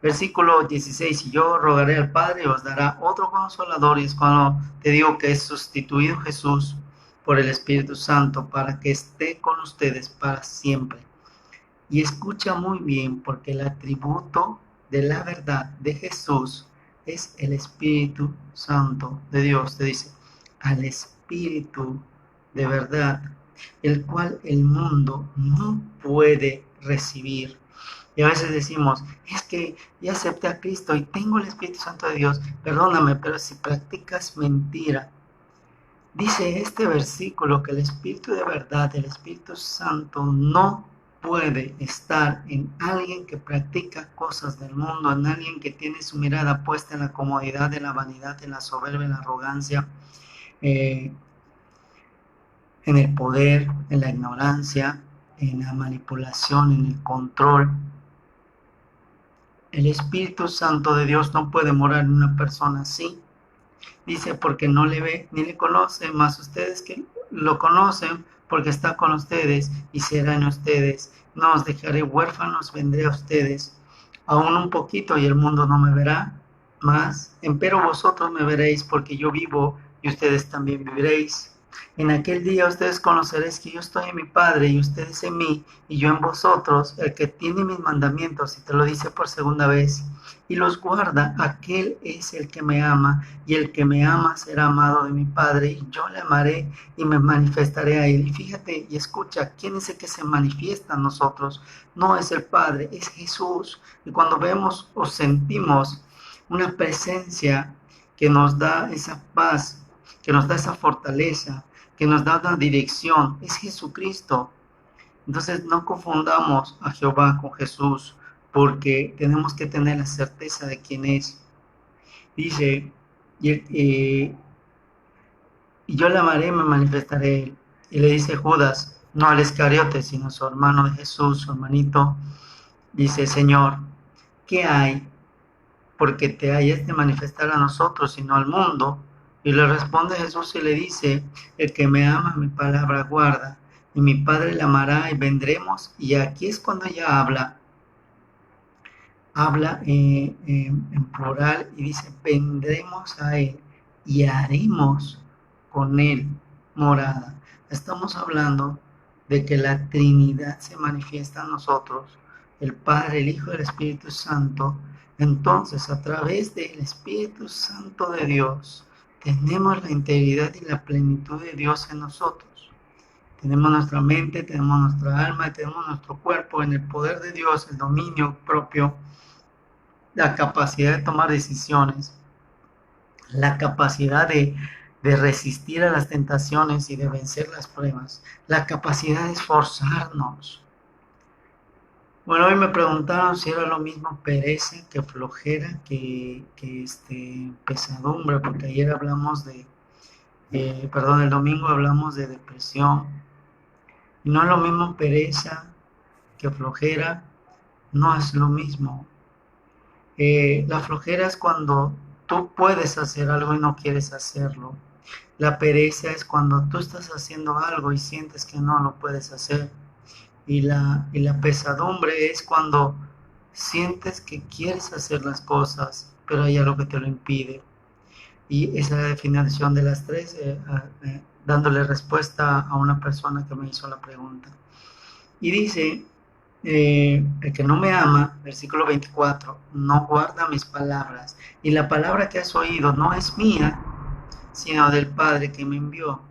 Versículo 16, y yo rogaré al Padre y os dará otro consolador, y es cuando te digo que es sustituido Jesús por el Espíritu Santo para que esté con ustedes para siempre. Y escucha muy bien, porque el atributo de la verdad de Jesús es el Espíritu Santo de Dios. Te dice, al Espíritu de verdad, el cual el mundo no puede recibir. Y a veces decimos, es que ya acepté a Cristo y tengo el Espíritu Santo de Dios. Perdóname, pero si practicas mentira, dice este versículo que el Espíritu de verdad, el Espíritu Santo, no puede estar en alguien que practica cosas del mundo, en alguien que tiene su mirada puesta en la comodidad, en la vanidad, en la soberbia, en la arrogancia, en el poder, en la ignorancia, en la manipulación, en el control. El Espíritu Santo de Dios no puede morar en una persona así. Dice, porque no le ve ni le conoce, más ustedes que lo conocen, porque está con ustedes y será en ustedes. No os dejaré huérfanos, vendré a ustedes. Aún un poquito y el mundo no me verá más, empero vosotros me veréis, porque yo vivo y ustedes también viviréis. En aquel día ustedes conoceréis que yo estoy en mi Padre y ustedes en mí y yo en vosotros. El que tiene mis mandamientos, y te lo dice por segunda vez, y los guarda, aquel es el que me ama, y el que me ama será amado de mi Padre, y yo le amaré y me manifestaré a él. Y fíjate y escucha, ¿quién es el que se manifiesta a nosotros? No es el Padre, es Jesús. Y cuando vemos o sentimos una presencia que nos da esa paz, que nos da esa fortaleza, que nos da una dirección, es Jesucristo. Entonces no confundamos a Jehová con Jesús, porque tenemos que tener la certeza de quién es. Dice, y yo le amaré y me manifestaré él. Y le dice Judas, no al Iscariote, sino su hermano de Jesús, su hermanito, dice, Señor, ¿qué hay? Porque te hayas de manifestar a nosotros y no al mundo. Y le responde Jesús y le dice, el que me ama mi palabra guarda, y mi Padre le amará y vendremos. Y aquí es cuando ella habla en plural y dice, vendremos a Él y haremos con Él morada. Estamos hablando de que la Trinidad se manifiesta a nosotros, el Padre, el Hijo y el Espíritu Santo. Entonces, a través del Espíritu Santo de Dios, tenemos la integridad y la plenitud de Dios en nosotros. Tenemos nuestra mente, tenemos nuestra alma, tenemos nuestro cuerpo en el poder de Dios, el dominio propio, la capacidad de tomar decisiones, la capacidad de resistir a las tentaciones y de vencer las pruebas, la capacidad de esforzarnos. Bueno, hoy me preguntaron si era lo mismo pereza que flojera, que pesadumbre, porque ayer hablamos el domingo hablamos de depresión. Y no es lo mismo pereza que flojera, no es lo mismo. La flojera es cuando tú puedes hacer algo y no quieres hacerlo. La pereza es cuando tú estás haciendo algo y sientes que no lo puedes hacer. Y la pesadumbre es cuando sientes que quieres hacer las cosas, pero hay algo que te lo impide. Y esa es la definición de las tres, dándole respuesta a una persona que me hizo la pregunta. Y dice, el que no me ama, versículo 24, no guarda mis palabras. Y la palabra que has oído no es mía, sino del Padre que me envió.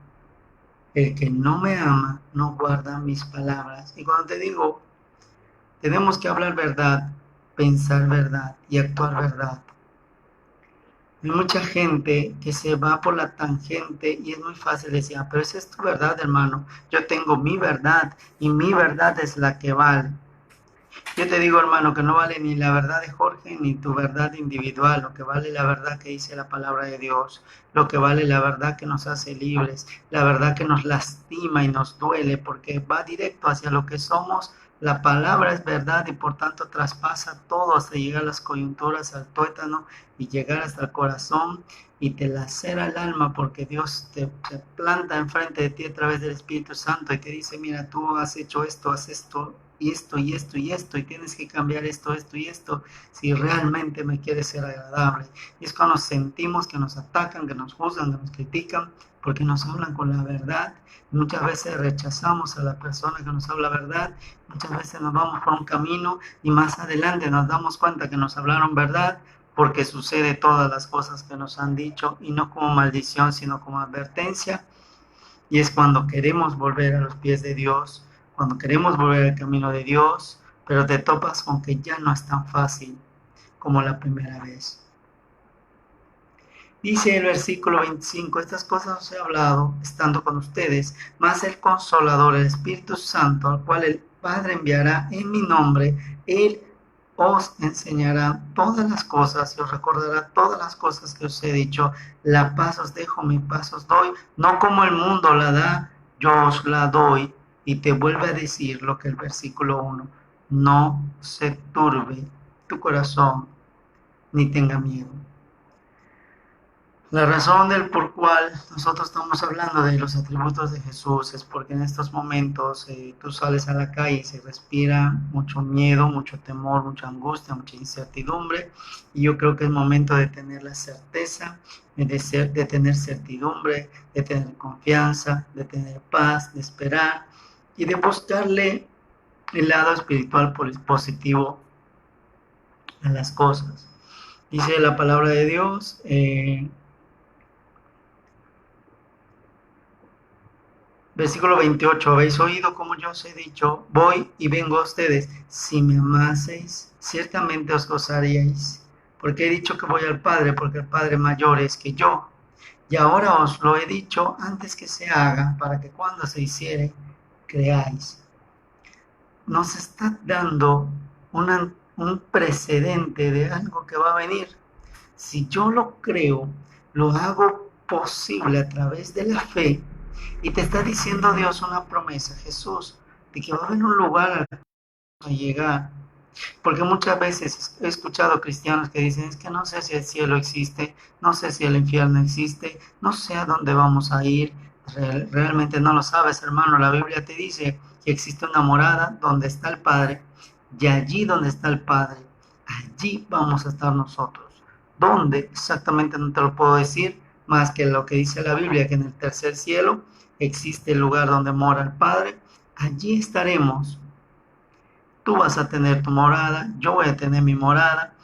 El que no me ama, no guarda mis palabras. Y cuando te digo, tenemos que hablar verdad, pensar verdad y actuar verdad. Hay mucha gente que se va por la tangente y es muy fácil decir, pero esa es tu verdad, hermano. Yo tengo mi verdad y mi verdad es la que vale. Yo te digo, hermano, que no vale ni la verdad de Jorge ni tu verdad individual. Lo que vale la verdad que dice la palabra de Dios. Lo que vale la verdad que nos hace libres. La verdad que nos lastima y nos duele porque va directo hacia lo que somos. La palabra es verdad y por tanto traspasa todo hasta llegar a las coyunturas, al tuétano y llegar hasta el corazón y te lacera el alma porque Dios te planta enfrente de ti a través del Espíritu Santo y te dice, mira, tú has hecho esto, haz esto y esto y esto y esto y tienes que cambiar esto, esto y esto si realmente me quieres ser agradable. Y es cuando sentimos que nos atacan, que nos juzgan, que nos critican porque nos hablan con la verdad. Muchas veces rechazamos a la persona que nos habla verdad, muchas veces nos vamos por un camino y más adelante nos damos cuenta que nos hablaron verdad porque sucede todas las cosas que nos han dicho y no como maldición sino como advertencia. Y es cuando queremos volver a los pies de Dios, cuando queremos volver al camino de Dios, pero te topas con que ya no es tan fácil como la primera vez. Dice el versículo 25, estas cosas os he hablado estando con ustedes, mas el Consolador, el Espíritu Santo, al cual el Padre enviará en mi nombre, Él os enseñará todas las cosas y os recordará todas las cosas que os he dicho. La paz os dejo, mi paz os doy, no como el mundo la da, yo os la doy. Y te vuelve a decir lo que el versículo 1, no se turbe tu corazón, ni tenga miedo. La razón del por cual nosotros estamos hablando de los atributos de Jesús es porque en estos momentos tú sales a la calle y se respira mucho miedo, mucho temor, mucha angustia, mucha incertidumbre y yo creo que es momento de tener la certeza, de tener certidumbre, de tener confianza, de tener paz, de esperar y de buscarle el lado espiritual positivo a las cosas. Dice la palabra de Dios, versículo 28, habéis oído como yo os he dicho, voy y vengo a ustedes. Si me amaseis, ciertamente os gozaríais, porque he dicho que voy al Padre, porque el Padre mayor es que yo. Y ahora os lo he dicho antes que se haga, para que cuando se hiciere, creáis. Nos está dando un precedente de algo que va a venir. Si yo lo creo, lo hago posible a través de la fe y te está diciendo Dios una promesa, Jesús, de que va a haber un lugar a llegar. Porque muchas veces he escuchado cristianos que dicen, es que no sé si el cielo existe, no sé si el infierno existe, no sé a dónde vamos a ir. Realmente no lo sabes, hermano. La Biblia te dice que existe una morada donde está el Padre y allí donde está el Padre, allí vamos a estar nosotros. ¿Dónde? Exactamente no te lo puedo decir, más que lo que dice la Biblia, que en el tercer cielo existe el lugar donde mora el Padre. Allí estaremos. Tú vas a tener tu morada, yo voy a tener mi morada.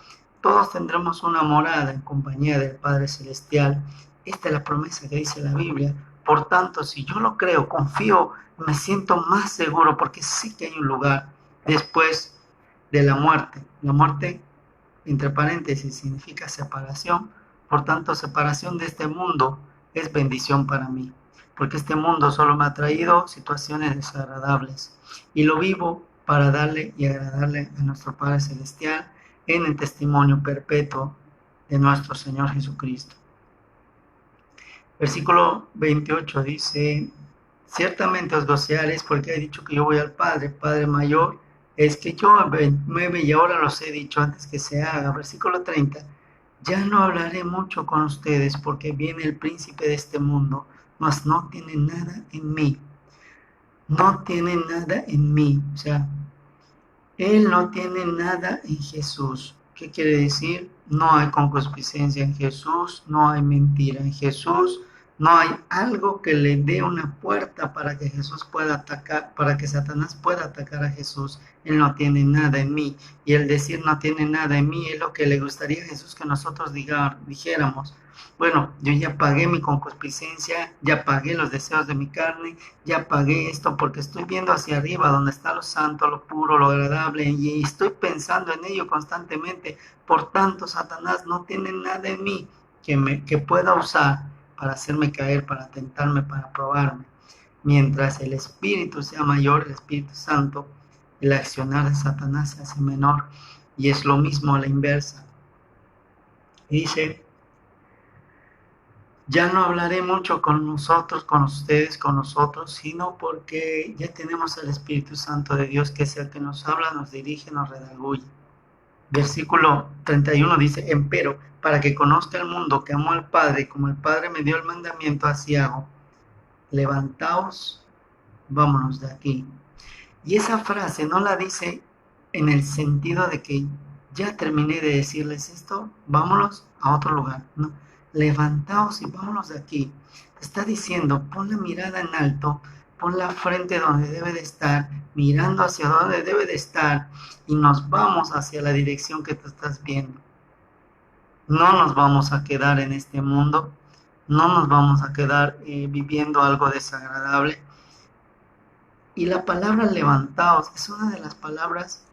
Todos tendremos una morada en compañía del Padre Celestial. Esta es la promesa que dice la Biblia. Por tanto, si yo lo creo, confío, me siento más seguro porque sé que hay un lugar después de la muerte. La muerte, entre paréntesis, significa separación. Por tanto, separación de este mundo es bendición para mí, porque este mundo solo me ha traído situaciones desagradables y lo vivo para darle y agradarle a nuestro Padre Celestial en el testimonio perpetuo de nuestro Señor Jesucristo. Versículo 28 dice, ciertamente os gocearéis porque he dicho que yo voy al Padre, Padre mayor, Es que yo 29 y ahora los he dicho antes que se haga. Versículo 30. Ya no hablaré mucho con ustedes porque viene el príncipe de este mundo, mas no tiene nada en mí. No tiene nada en mí. O sea, él no tiene nada en Jesús. ¿Qué quiere decir? No hay concupiscencia en Jesús, no hay mentira en Jesús, no hay algo que le dé una puerta para que Jesús pueda atacar, para que Satanás pueda atacar a Jesús. Él no tiene nada en mí. Y el decir no tiene nada en mí es lo que le gustaría a Jesús que nosotros dijéramos. Bueno, yo ya pagué mi concupiscencia, ya pagué los deseos de mi carne, ya pagué esto porque estoy viendo hacia arriba donde está lo santo, lo puro, lo agradable y estoy pensando en ello constantemente. Por tanto, Satanás no tiene nada en mí que pueda usar para hacerme caer, para tentarme, para probarme. Mientras el Espíritu sea mayor, el Espíritu Santo, el accionar de Satanás se hace menor y es lo mismo a la inversa. Dice, ya no hablaré mucho con nosotros, con ustedes, con nosotros, sino porque ya tenemos al Espíritu Santo de Dios, que es el que nos habla, nos dirige, nos redarguye. Versículo 31 dice, empero, para que conozca el mundo que amo al Padre, como el Padre me dio el mandamiento, así hago. Levantaos, vámonos de aquí. Y esa frase no la dice en el sentido de que ya terminé de decirles esto, vámonos a otro lugar. No, levantaos y vámonos de aquí. Te está diciendo, pon la mirada en alto, pon la frente donde debe de estar, mirando hacia donde debe de estar y nos vamos hacia la dirección que tú estás viendo. No nos vamos a quedar en este mundo, no nos vamos a quedar viviendo algo desagradable. Y la palabra levantaos es una de las palabras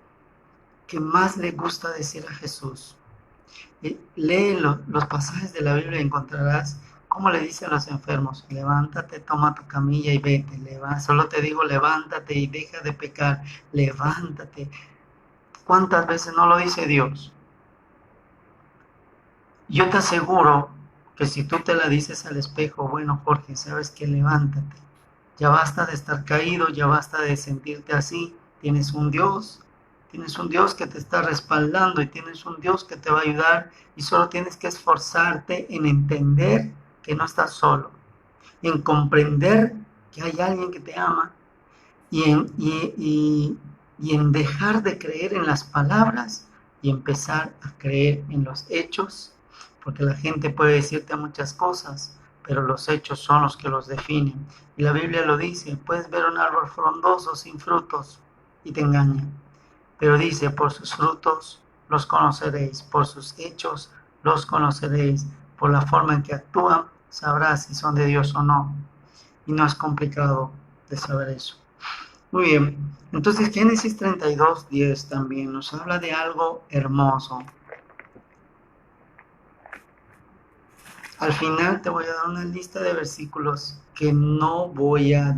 que más le gusta decir a Jesús. Lee los pasajes de la Biblia y encontrarás cómo le dice a los enfermos, levántate, toma tu camilla y vete. Solo te digo, levántate y deja de pecar, levántate. ¿Cuántas veces no lo dice Dios? Yo te aseguro que si tú te la dices al espejo, bueno, Jorge, sabes que levántate. Ya basta de estar caído, ya basta de sentirte así. Tienes un Dios que te está respaldando y tienes un Dios que te va a ayudar y solo tienes que esforzarte en entender que no estás solo, en comprender que hay alguien que te ama y en dejar de creer en las palabras y empezar a creer en los hechos, porque la gente puede decirte muchas cosas, pero los hechos son los que los definen. Y la Biblia lo dice, puedes ver un árbol frondoso sin frutos y te engaña, pero dice, por sus frutos los conoceréis, por sus hechos los conoceréis, por la forma en que actúan sabrás si son de Dios o no. Y no es complicado de saber eso. Muy bien, entonces Génesis 32:10 también nos habla de algo hermoso. Al final te voy a dar una lista de versículos que no voy a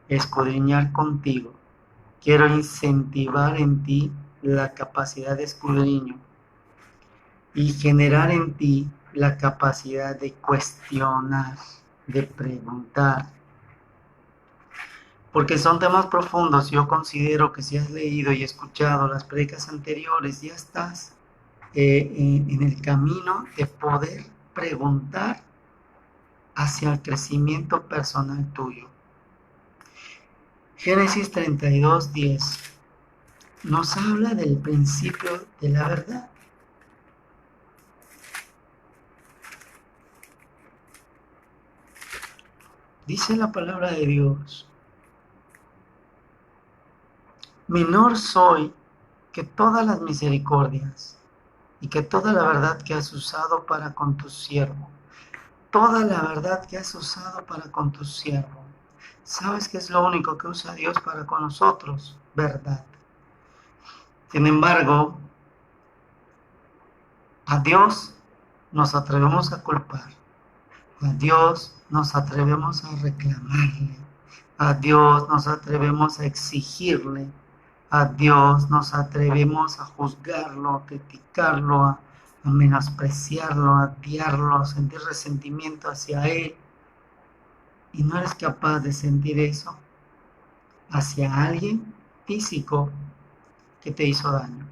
escudriñar contigo. Quiero incentivar en ti la capacidad de escudriño y generar en ti la capacidad de cuestionar, de preguntar. Porque son temas profundos. Yo considero que si has leído y escuchado las predicas anteriores, ya estás en el camino de poder preguntar hacia el crecimiento personal tuyo. Génesis 32:10 nos habla del principio de la verdad. Dice la palabra de Dios, menor soy que todas las misericordias y que toda la verdad que has usado para con tu siervo. Toda la verdad que has usado para con tu siervo. ¿Sabes qué es lo único que usa Dios para con nosotros? Verdad. Sin embargo, a Dios nos atrevemos a culpar. A Dios nos atrevemos a reclamarle. A Dios nos atrevemos a exigirle. A Dios nos atrevemos a juzgarlo, a criticarlo, a menospreciarlo, a odiarlo, a sentir resentimiento hacia Él. Y no eres capaz de sentir eso hacia alguien físico que te hizo daño.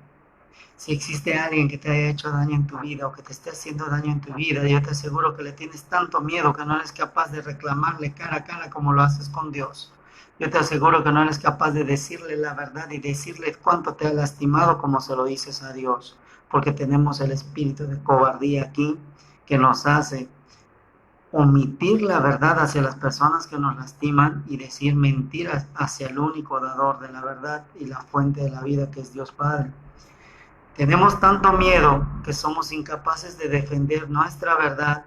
Si existe alguien que te haya hecho daño en tu vida o que te esté haciendo daño en tu vida, yo te aseguro que le tienes tanto miedo que no eres capaz de reclamarle cara a cara como lo haces con Dios. Yo te aseguro que no eres capaz de decirle la verdad y decirle cuánto te ha lastimado como se lo dices a Dios, porque tenemos el espíritu de cobardía aquí que nos hace omitir la verdad hacia las personas que nos lastiman y decir mentiras hacia el único dador de la verdad y la fuente de la vida, que es Dios Padre. Tenemos tanto miedo que somos incapaces de defender nuestra verdad,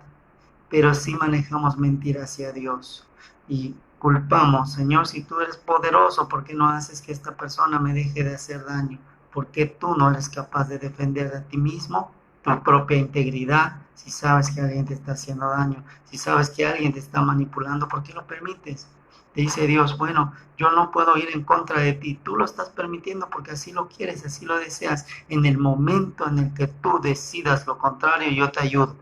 pero sí manejamos mentiras hacia Dios. Y culpamos, Señor, si tú eres poderoso, ¿por qué no haces que esta persona me deje de hacer daño? ¿Por qué tú no eres capaz de defender a ti mismo tu propia integridad? Si sabes que alguien te está haciendo daño, si sabes que alguien te está manipulando, ¿por qué lo permites? Te dice Dios, bueno, yo no puedo ir en contra de ti, tú lo estás permitiendo porque así lo quieres, así lo deseas. En el momento en el que tú decidas lo contrario, yo te ayudo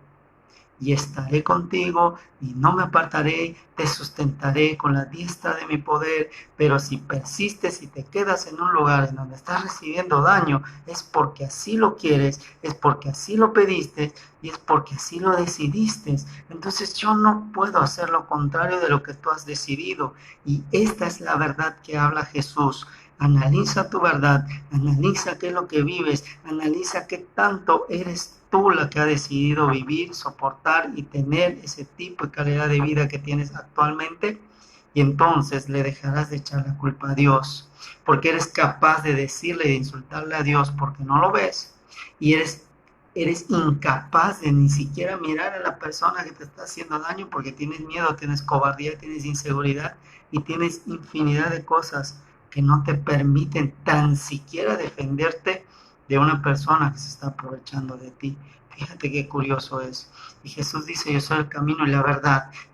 y estaré contigo y no me apartaré, te sustentaré con la diestra de mi poder, pero si persistes y te quedas en un lugar en donde estás recibiendo daño, es porque así lo quieres, es porque así lo pediste y es porque así lo decidiste. Entonces yo no puedo hacer lo contrario de lo que tú has decidido, y esta es la verdad que habla Jesús. Analiza tu verdad, analiza qué es lo que vives, analiza qué tanto eres tú la que ha decidido vivir, soportar y tener ese tipo de calidad de vida que tienes actualmente, y entonces le dejarás de echar la culpa a Dios, porque eres capaz de decirle, de insultarle a Dios porque no lo ves, y eres incapaz de ni siquiera mirar a la persona que te está haciendo daño porque tienes miedo, tienes cobardía, tienes inseguridad y tienes infinidad de cosas que no te permiten tan siquiera defenderte de una persona que se está aprovechando de ti. Fíjate qué curioso es. Y Jesús dice, yo soy el camino y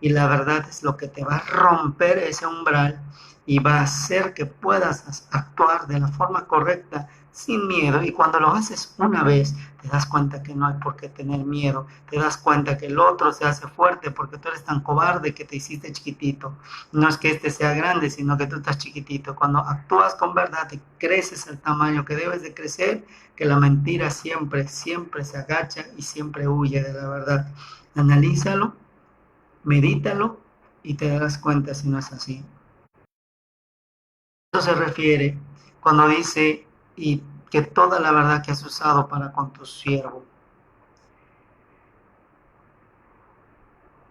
la verdad es lo que te va a romper ese umbral y va a hacer que puedas actuar de la forma correcta, sin miedo. Y cuando lo haces una vez, te das cuenta que no hay por qué tener miedo, te das cuenta que el otro se hace fuerte porque tú eres tan cobarde que te hiciste chiquitito. No es que este sea grande, sino que tú estás chiquitito. Cuando actúas con verdad, te creces el tamaño que debes de crecer, que la mentira siempre, siempre se agacha y siempre huye de la verdad. Analízalo, medítalo y te darás cuenta si no es así. Eso se refiere cuando dice y que toda la verdad que has usado para con tu siervo.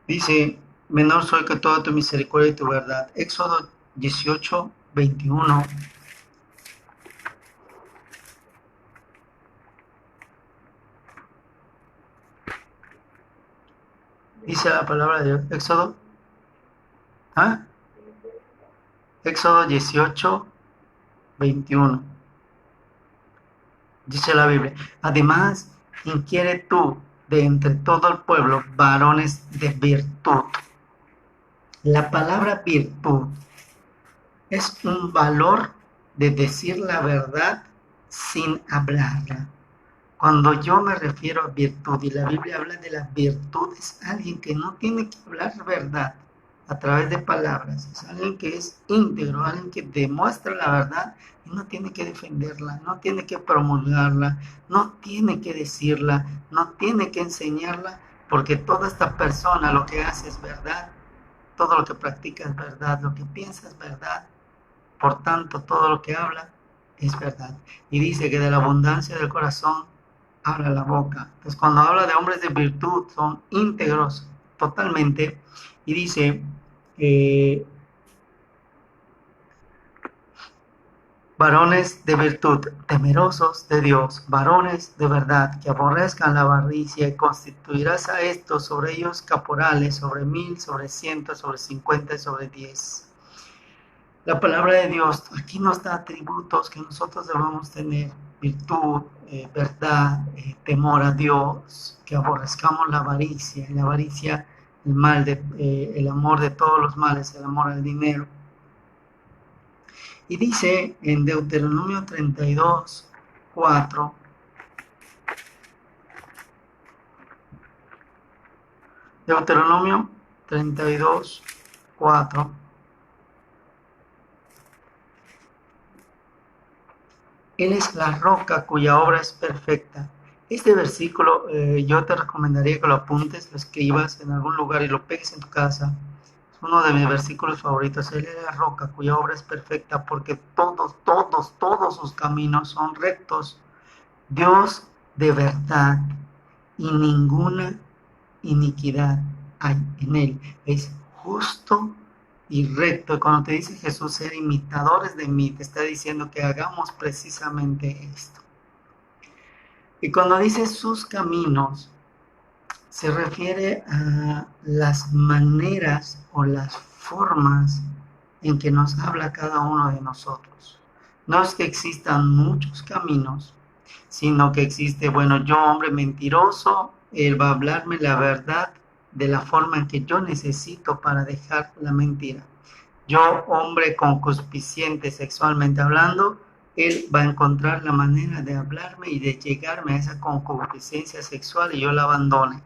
Dice, menor soy que toda tu misericordia y tu verdad. Éxodo 18, 21. Dice la palabra de Dios. Éxodo. ¿Ah? Éxodo 18, 21. Dice la Biblia. Además, inquiere tú de entre todo el pueblo varones de virtud. La palabra virtud es un valor de decir la verdad sin hablarla. Cuando yo me refiero a virtud y la Biblia habla de la virtud, es alguien que no tiene que hablar verdad a través de palabras, es alguien que es íntegro, alguien que demuestra la verdad y no tiene que defenderla, no tiene que promulgarla, no tiene que decirla, no tiene que enseñarla, porque toda esta persona lo que hace es verdad, todo lo que practica es verdad, lo que piensa es verdad, por tanto todo lo que habla es verdad. Y dice que de la abundancia del corazón habla la boca. Entonces, cuando habla de hombres de virtud, son íntegros totalmente. Y dice, eh, varones de virtud, temerosos de Dios, varones de verdad, que aborrezcan la avaricia, y constituirás a estos sobre ellos caporales, sobre 1000, sobre 100, sobre 50 y sobre 10. La palabra de Dios aquí nos da atributos que nosotros debemos tener: virtud, verdad, temor a Dios, que aborrezcamos la avaricia, el mal, el amor de todos los males, el amor al dinero. Y dice en Deuteronomio 32, 4, Deuteronomio 32, 4, Él es la roca cuya obra es perfecta. Este versículo yo te recomendaría que lo apuntes, lo escribas en algún lugar y lo pegues en tu casa. Es uno de mis versículos favoritos. Él es la roca cuya obra es perfecta porque todos sus caminos son rectos. Dios de verdad y ninguna iniquidad hay en él. Es justo y recto. Y cuando te dice Jesús ser imitadores de mí, te está diciendo que hagamos precisamente esto. Y cuando dice sus caminos, se refiere a las maneras o las formas en que nos habla cada uno de nosotros. No es que existan muchos caminos, sino que existe, bueno, yo hombre mentiroso, él va a hablarme la verdad de la forma en que yo necesito para dejar la mentira. Yo, hombre concupisciente sexualmente hablando, él va a encontrar la manera de hablarme y de llegarme a esa concupiscencia sexual y yo la abandone.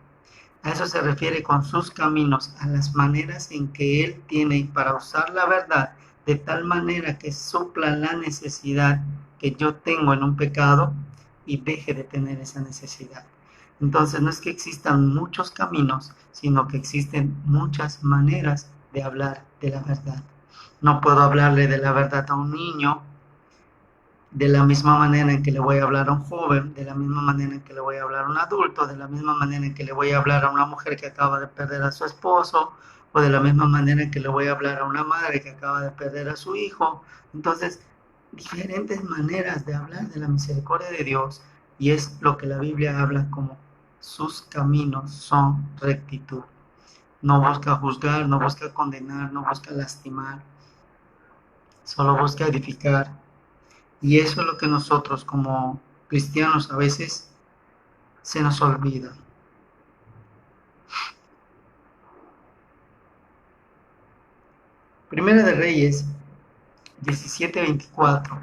A eso se refiere con sus caminos, a las maneras en que él tiene para usar la verdad de tal manera que supla la necesidad que yo tengo en un pecado y deje de tener esa necesidad. Entonces no es que existan muchos caminos, sino que existen muchas maneras de hablar de la verdad. No puedo hablarle de la verdad a un niño de la misma manera en que le voy a hablar a un joven, de la misma manera en que le voy a hablar a un adulto, de la misma manera en que le voy a hablar a una mujer que acaba de perder a su esposo, o de la misma manera en que le voy a hablar a una madre que acaba de perder a su hijo. Entonces, diferentes maneras de hablar de la misericordia de Dios, y es lo que la Biblia habla como sus caminos son rectitud. No busca juzgar, no busca condenar, no busca lastimar, solo busca edificar. Y eso es lo que nosotros como cristianos a veces se nos olvida. Primera de Reyes 17:24.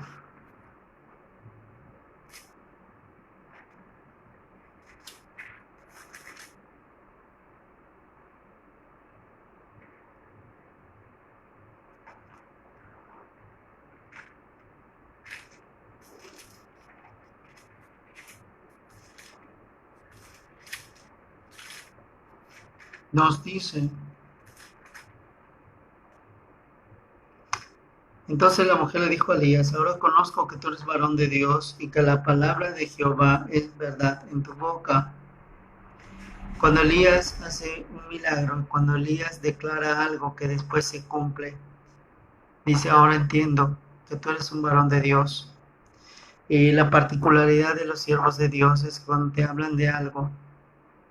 Nos dice: entonces la mujer le dijo a Elías: ahora conozco que tú eres varón de Dios y que la palabra de Jehová es verdad en tu boca. Cuando Elías hace un milagro, cuando Elías declara algo que después se cumple, dice: ahora entiendo que tú eres un varón de Dios. Y la particularidad de los siervos de Dios es que cuando te hablan de algo,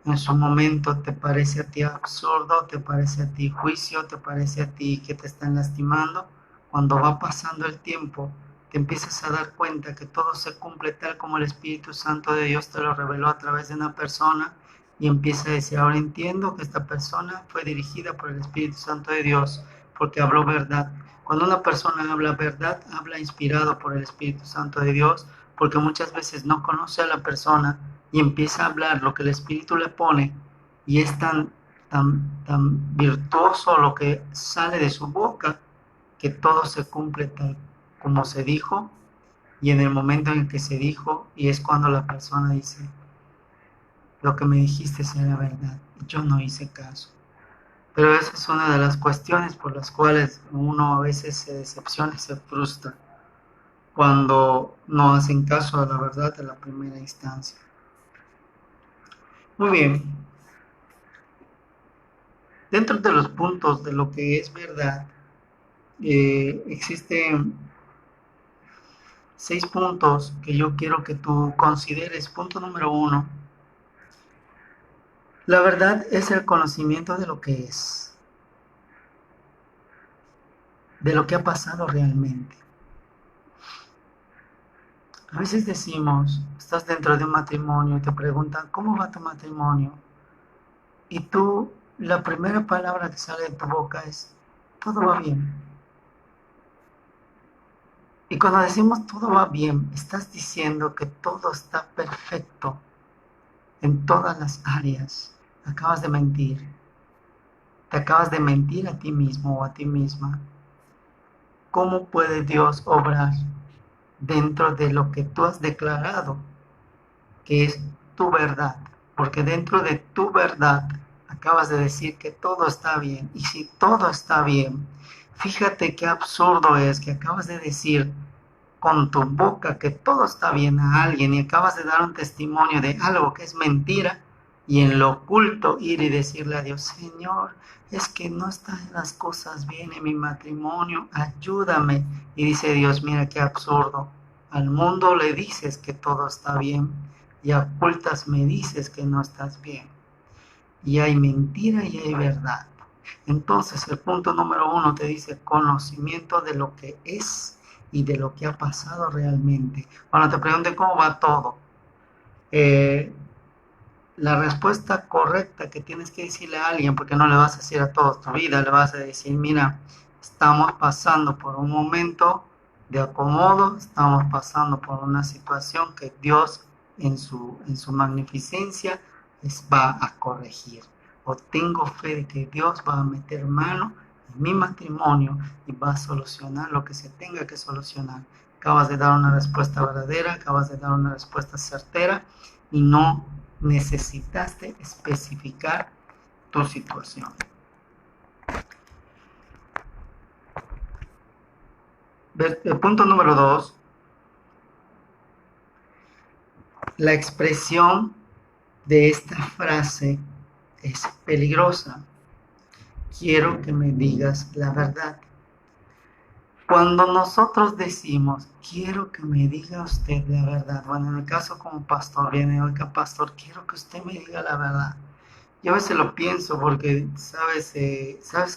en su momento te parece a ti absurdo, te parece a ti juicio, te parece a ti que te están lastimando. Cuando va pasando el tiempo, te empiezas a dar cuenta que todo se cumple tal como el Espíritu Santo de Dios te lo reveló a través de una persona, y empieza a decir: ahora entiendo que esta persona fue dirigida por el Espíritu Santo de Dios porque habló verdad. Cuando una persona habla verdad, habla inspirado por el Espíritu Santo de Dios, porque muchas veces no conoce a la persona y empieza a hablar lo que el Espíritu le pone, y es tan virtuoso lo que sale de su boca que todo se cumple tal como se dijo, y en el momento en que se dijo, y es cuando la persona dice: lo que me dijiste era verdad, yo no hice caso. Pero esa es una de las cuestiones por las cuales uno a veces se decepciona y se frustra cuando no hacen caso a la verdad de la primera instancia. Muy bien. Dentro de los puntos de lo que es verdad, existen 6 puntos que yo quiero que tú consideres. Punto número 1. La verdad es el conocimiento de lo que es, de lo que ha pasado realmente. A veces decimos, estás dentro de un matrimonio y te preguntan: ¿cómo va tu matrimonio? Y tú, la primera palabra que sale de tu boca es: todo va bien. Y cuando decimos todo va bien, estás diciendo que todo está perfecto en todas las áreas. Acabas de mentir. Te acabas de mentir a ti mismo o a ti misma. ¿Cómo puede Dios obrar dentro de lo que tú has declarado, que es tu verdad. Porque dentro de tu verdad acabas de decir que todo está bien. Y si todo está bien, fíjate qué absurdo es que acabas de decir con tu boca que todo está bien a alguien y acabas de dar un testimonio de algo que es mentira y en lo oculto ir y decirle a Dios, Señor, es que no están las cosas bien en mi matrimonio, ayúdame. Y dice Dios, mira qué absurdo, al mundo le dices que todo está bien y a ocultas me dices que no estás bien. Y hay mentira y hay verdad. Entonces el punto número 1 te dice conocimiento de lo que es y de lo que ha pasado realmente. Cuando te pregunte cómo va todo, eh, la respuesta correcta que tienes que decirle a alguien, porque no le vas a decir a toda tu vida, le vas a decir, mira, estamos pasando por un momento de acomodo, estamos pasando por una situación que Dios en su magnificencia va a corregir. O tengo fe de que Dios va a meter mano en mi matrimonio y va a solucionar lo que se tenga que solucionar. Acabas de dar una respuesta verdadera, acabas de dar una respuesta certera y no necesitaste especificar tu situación. El punto número 2, la expresión de esta frase es peligrosa. Quiero que me digas la verdad. Cuando nosotros decimos, quiero que me diga usted la verdad, bueno, en el caso como pastor, viene, oiga, pastor, quiero que usted me diga la verdad. Yo a veces lo pienso porque, ¿sabes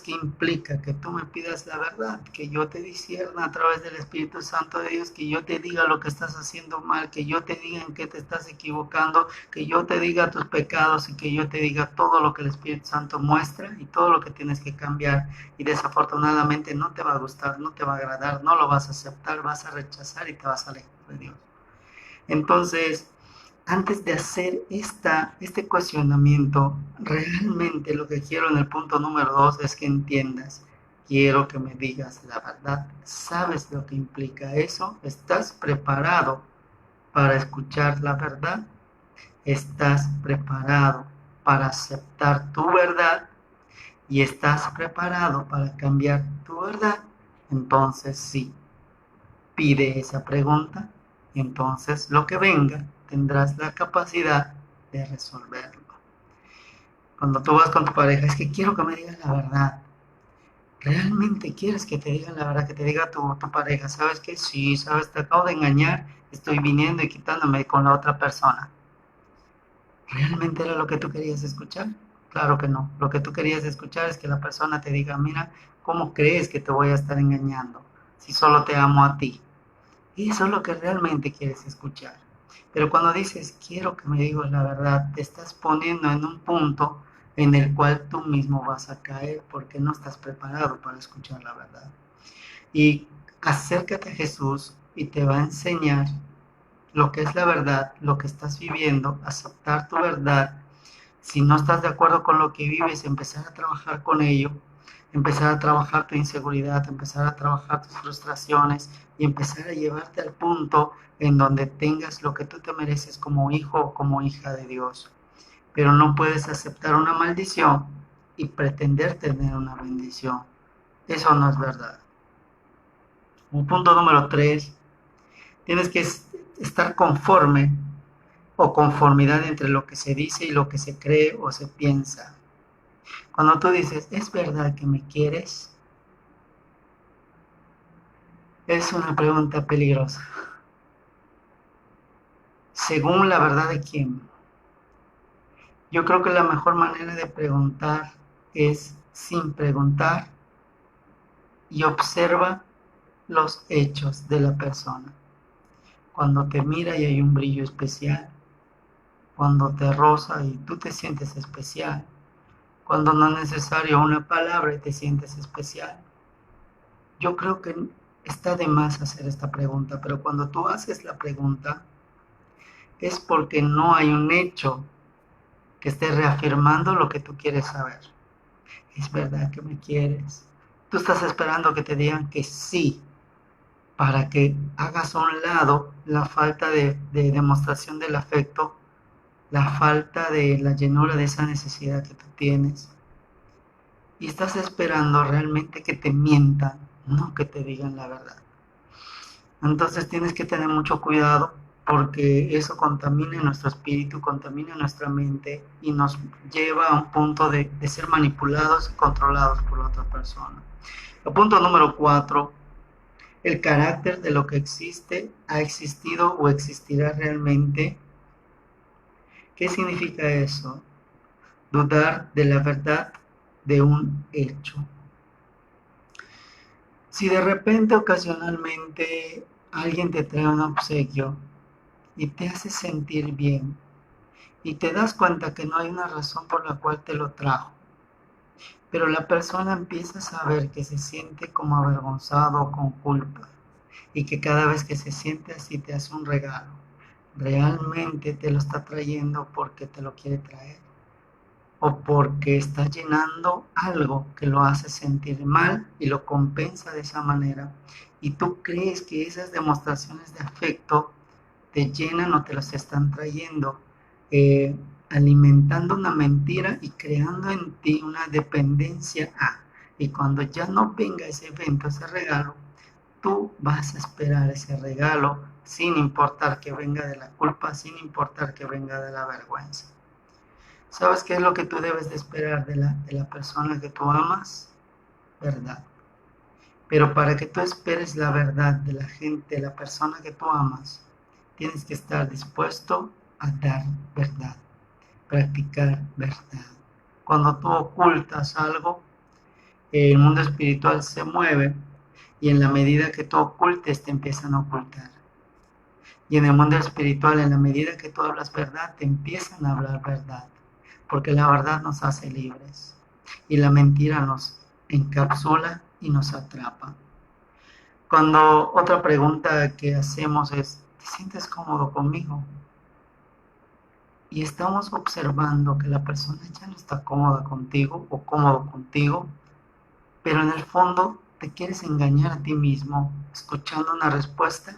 qué implica? Que tú me pidas la verdad, que yo te discierna a través del Espíritu Santo de Dios, que yo te diga lo que estás haciendo mal, que yo te diga en qué te estás equivocando, que yo te diga tus pecados y que yo te diga todo lo que el Espíritu Santo muestra y todo lo que tienes que cambiar. Y desafortunadamente no te va a gustar, no te va a agradar, no lo vas a aceptar, vas a rechazar y te vas a alejar de Dios. Entonces, antes de hacer este cuestionamiento, realmente lo que quiero en el punto número 2 es que entiendas. Quiero que me digas la verdad. ¿Sabes lo que implica eso? ¿Estás preparado para escuchar la verdad? ¿Estás preparado para aceptar tu verdad? ¿Y estás preparado para cambiar tu verdad? Entonces sí, pide esa pregunta, entonces lo que venga tendrás la capacidad de resolverlo. Cuando tú vas con tu pareja, es que quiero que me digas la verdad. ¿Realmente quieres que te digan la verdad, que te diga tu pareja? ¿Sabes qué? Sí, sabes, te acabo de engañar, estoy viniendo y quitándome con la otra persona. ¿Realmente era lo que tú querías escuchar? Claro que no. Lo que tú querías escuchar es que la persona te diga, mira, ¿cómo crees que te voy a estar engañando si solo te amo a ti? Y eso es lo que realmente quieres escuchar. Pero cuando dices, quiero que me digas la verdad, te estás poniendo en un punto en el cual tú mismo vas a caer porque no estás preparado para escuchar la verdad. Y acércate a Jesús y te va a enseñar lo que es la verdad, lo que estás viviendo, aceptar tu verdad. Si no estás de acuerdo con lo que vives, empezar a trabajar con ello, empezar a trabajar tu inseguridad, empezar a trabajar tus frustraciones y empezar a llevarte al punto en donde tengas lo que tú te mereces como hijo o como hija de Dios. Pero no puedes aceptar una maldición y pretender tener una bendición. Eso no es verdad. Un punto número 3, tienes que estar conforme o conformidad entre lo que se dice y lo que se cree o se piensa. Cuando tú dices, ¿es verdad que me quieres? Es una pregunta peligrosa. ¿Según la verdad de quién? Yo creo que la mejor manera de preguntar es sin preguntar y observa los hechos de la persona. Cuando te mira y hay un brillo especial, cuando te roza y tú te sientes especial, cuando no es necesario una palabra y te sientes especial. Yo creo que está de más hacer esta pregunta, pero cuando tú haces la pregunta es porque no hay un hecho que esté reafirmando lo que tú quieres saber. ¿Es verdad que me quieres? Tú estás esperando que te digan que sí, para que hagas a un lado la falta de demostración del afecto, la falta de la llenura de esa necesidad que tú tienes. Y estás esperando realmente que te mientan, no que te digan la verdad. Entonces tienes que tener mucho cuidado porque eso contamina nuestro espíritu, contamina nuestra mente y nos lleva a un punto de ser manipulados y controlados por la otra persona. El punto número 4, el carácter de lo que existe, ha existido o existirá realmente. ¿Qué significa eso? Dudar de la verdad de un hecho. Si de repente, ocasionalmente, alguien te trae un obsequio y te hace sentir bien y te das cuenta que no hay una razón por la cual te lo trajo, pero la persona empieza a saber que se siente como avergonzado o con culpa y que cada vez que se siente así te hace un regalo, realmente te lo está trayendo porque te lo quiere traer o porque está llenando algo que lo hace sentir mal y lo compensa de esa manera, y tú crees que esas demostraciones de afecto te llenan o te los están trayendo, alimentando una mentira y creando en ti una dependencia a. Y cuando ya no venga ese evento, ese regalo, tú vas a esperar ese regalo sin importar que venga de la culpa, sin importar que venga de la vergüenza. ¿Sabes qué es lo que tú debes de esperar de la persona que tú amas? Verdad. Pero para que tú esperes la verdad de la gente, de la persona que tú amas, tienes que estar dispuesto a dar verdad, practicar verdad. Cuando tú ocultas algo, el mundo espiritual se mueve y en la medida que tú ocultes, te empiezan a ocultar. Y en el mundo espiritual, en la medida que tú hablas verdad, te empiezan a hablar verdad, porque la verdad nos hace libres y la mentira nos encapsula y nos atrapa. Cuando otra pregunta que hacemos es, ¿te sientes cómodo conmigo? Y estamos observando que la persona ya no está cómoda contigo o cómodo contigo, pero en el fondo te quieres engañar a ti mismo, escuchando una respuesta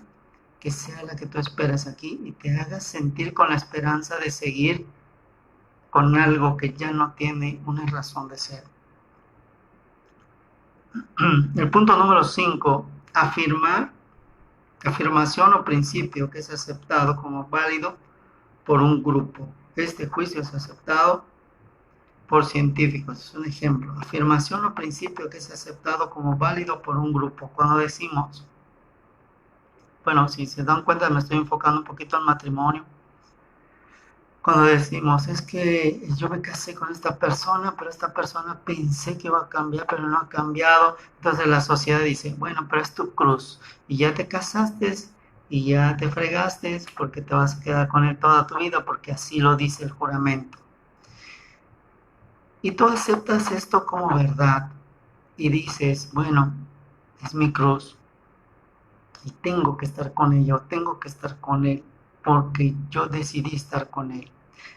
que sea la que tú esperas aquí y te hagas sentir con la esperanza de seguir con algo que ya no tiene una razón de ser. El punto número 5, afirmación o principio que es aceptado como válido por un grupo. Este juicio es aceptado por científicos, es un ejemplo. Afirmación o principio que es aceptado como válido por un grupo. Cuando decimos, bueno, si se dan cuenta me estoy enfocando un poquito al matrimonio. Cuando decimos, es que yo me casé con esta persona, pero esta persona pensé que iba a cambiar, pero no ha cambiado. Entonces la sociedad dice, bueno, pero es tu cruz. Y ya te casaste y ya te fregaste porque te vas a quedar con él toda tu vida, porque así lo dice el juramento. Y tú aceptas esto como verdad y dices, bueno, es mi cruz y tengo que estar con ella o tengo que estar con él porque yo decidí estar con él.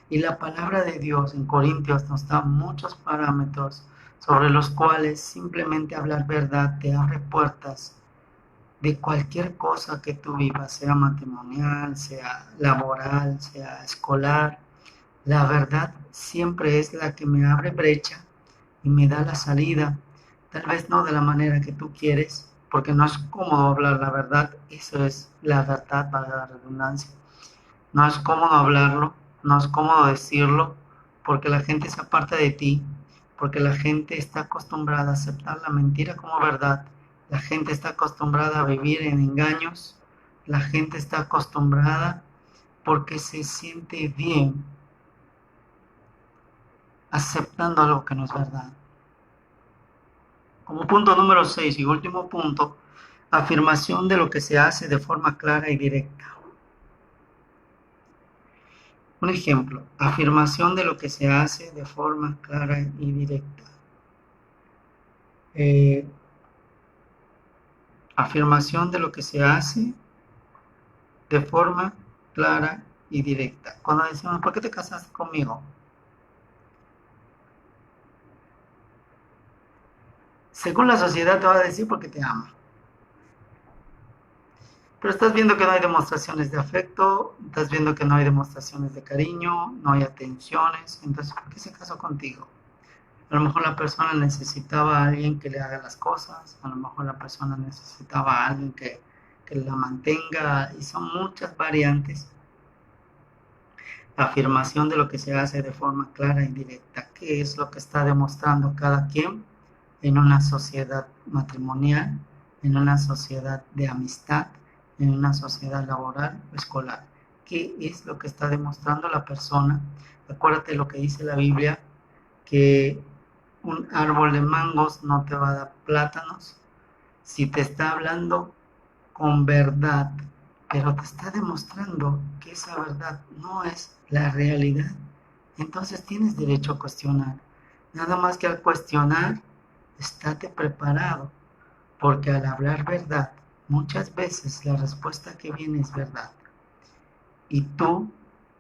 Y la palabra de Dios en Corintios nos da muchos parámetros sobre los cuales simplemente hablar verdad te abre puertas de cualquier cosa que tú vivas, sea matrimonial, sea laboral, sea escolar. La verdad siempre es la que me abre brecha y me da la salida, tal vez no de la manera que tú quieres, porque no es cómodo hablar la verdad, eso es la verdad para la redundancia. No es cómodo hablarlo, no es cómodo decirlo, porque la gente se aparta de ti, porque la gente está acostumbrada a aceptar la mentira como verdad, la gente está acostumbrada a vivir en engaños, la gente está acostumbrada porque se siente bien aceptando algo que no es verdad. Como punto número 6 y último punto, afirmación de lo que se hace de forma clara y directa. Un ejemplo, afirmación de lo que se hace de forma clara y directa. Eh, afirmación de lo que se hace de forma clara y directa. Cuando decimos, ¿por qué te casaste conmigo? Según la sociedad te va a decir porque te ama. Pero estás viendo que no hay demostraciones de afecto, estás viendo que no hay demostraciones de cariño, no hay atenciones, entonces ¿por qué se casó contigo? A lo mejor la persona necesitaba a alguien que le haga las cosas, a lo mejor la persona necesitaba a alguien que la mantenga, y son muchas variantes. Afirmación de lo que se hace de forma clara y directa, qué es lo que está demostrando cada quien en una sociedad matrimonial, en una sociedad de amistad, en una sociedad laboral o escolar. ¿Qué es lo que está demostrando la persona? Acuérdate lo que dice la Biblia, que un árbol de mangos no te va a dar plátanos si te está hablando con verdad, pero te está demostrando que esa verdad no es la realidad. Entonces tienes derecho a cuestionar. Nada más que al cuestionar, estate preparado, porque al hablar verdad, muchas veces la respuesta que viene es verdad. Y tú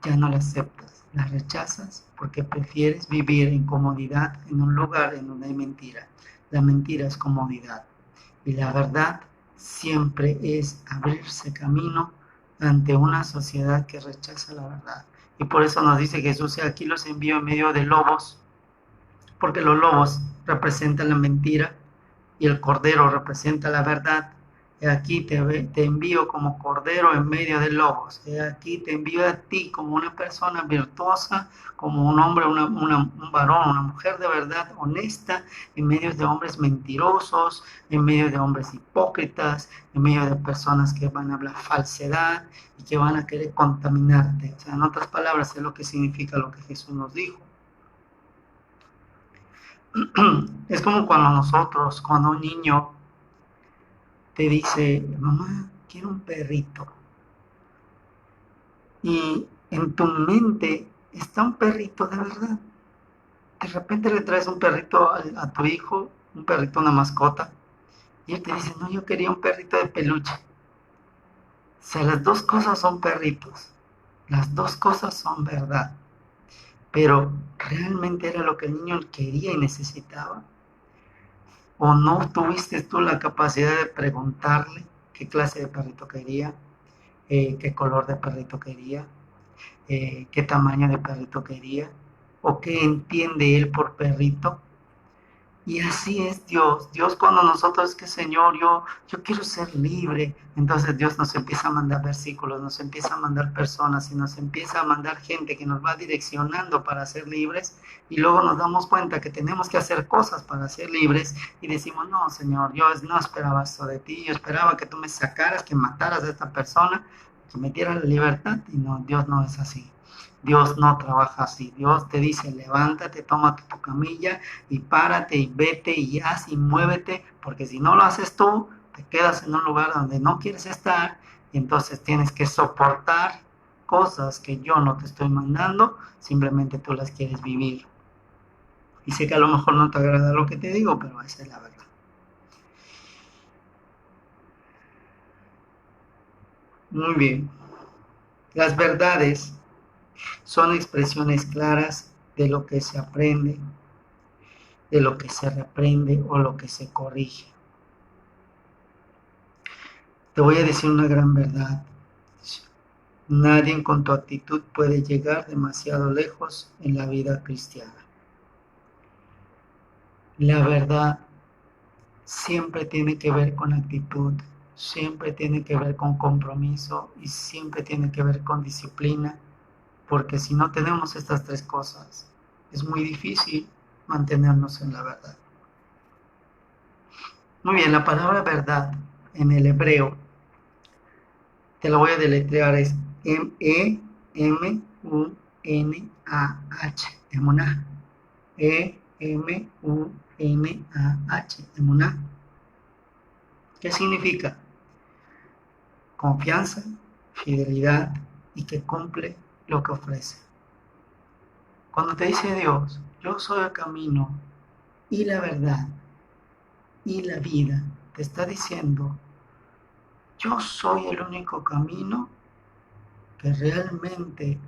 ya no la aceptas, la rechazas porque prefieres vivir en comodidad en un lugar en donde hay mentira. La mentira es comodidad. Y la verdad siempre es abrirse camino ante una sociedad que rechaza la verdad. Y por eso nos dice Jesús, aquí los envío en medio de lobos, porque los lobos representan la mentira y el cordero representa la verdad. He aquí te envío como cordero en medio de lobos. He aquí te envío a ti como una persona virtuosa, como un hombre, un varón, una mujer de verdad, honesta, en medio de hombres mentirosos, en medio de hombres hipócritas, en medio de personas que van a hablar falsedad y que van a querer contaminarte. O sea, en otras palabras, es lo que significa lo que Jesús nos dijo. Es como cuando un niño te dice, mamá, quiero un perrito. Y en tu mente está un perrito de verdad. De repente le traes un perrito a tu hijo, un perrito, una mascota, y él te dice, no, yo quería un perrito de peluche. O sea, las dos cosas son perritos. Las dos cosas son verdad. Pero ¿realmente era lo que el niño quería y necesitaba? ¿O no tuviste tú la capacidad de preguntarle qué clase de perrito quería, qué color de perrito quería, qué tamaño de perrito quería, o qué entiende él por perrito? Y así es Dios. Dios cuando nosotros, que Señor, yo quiero ser libre, entonces Dios nos empieza a mandar versículos, nos empieza a mandar personas y nos empieza a mandar gente que nos va direccionando para ser libres, y luego nos damos cuenta que tenemos que hacer cosas para ser libres y decimos, no, Señor, yo no esperaba esto de ti, yo esperaba que tú me sacaras, que mataras a esta persona, que me dieras la libertad, y no, Dios no es así. Dios no trabaja así. Dios te dice, levántate, tómate tu camilla y párate y vete y haz y muévete, porque si no lo haces tú, te quedas en un lugar donde no quieres estar y entonces tienes que soportar cosas que yo no te estoy mandando, simplemente tú las quieres vivir. Y sé que a lo mejor no te agrada lo que te digo, pero esa es la verdad. Muy bien. Las verdades son expresiones claras de lo que se aprende, de lo que se reprende o lo que se corrige. Te voy a decir una gran verdad. Nadie con tu actitud puede llegar demasiado lejos en la vida cristiana. La verdad siempre tiene que ver con actitud, siempre tiene que ver con compromiso y siempre tiene que ver con disciplina, porque si no tenemos estas tres cosas, es muy difícil mantenernos en la verdad. Muy bien, la palabra verdad en el hebreo, te la voy a deletrear, es E-M-U-N-A-H, emunah. E-M-U-N-A-H, emunah. ¿Qué significa? Confianza, fidelidad y que cumple lo que ofrece. Cuando te dice Dios, yo soy el camino y la verdad y la vida, te está diciendo, yo soy el único camino que realmente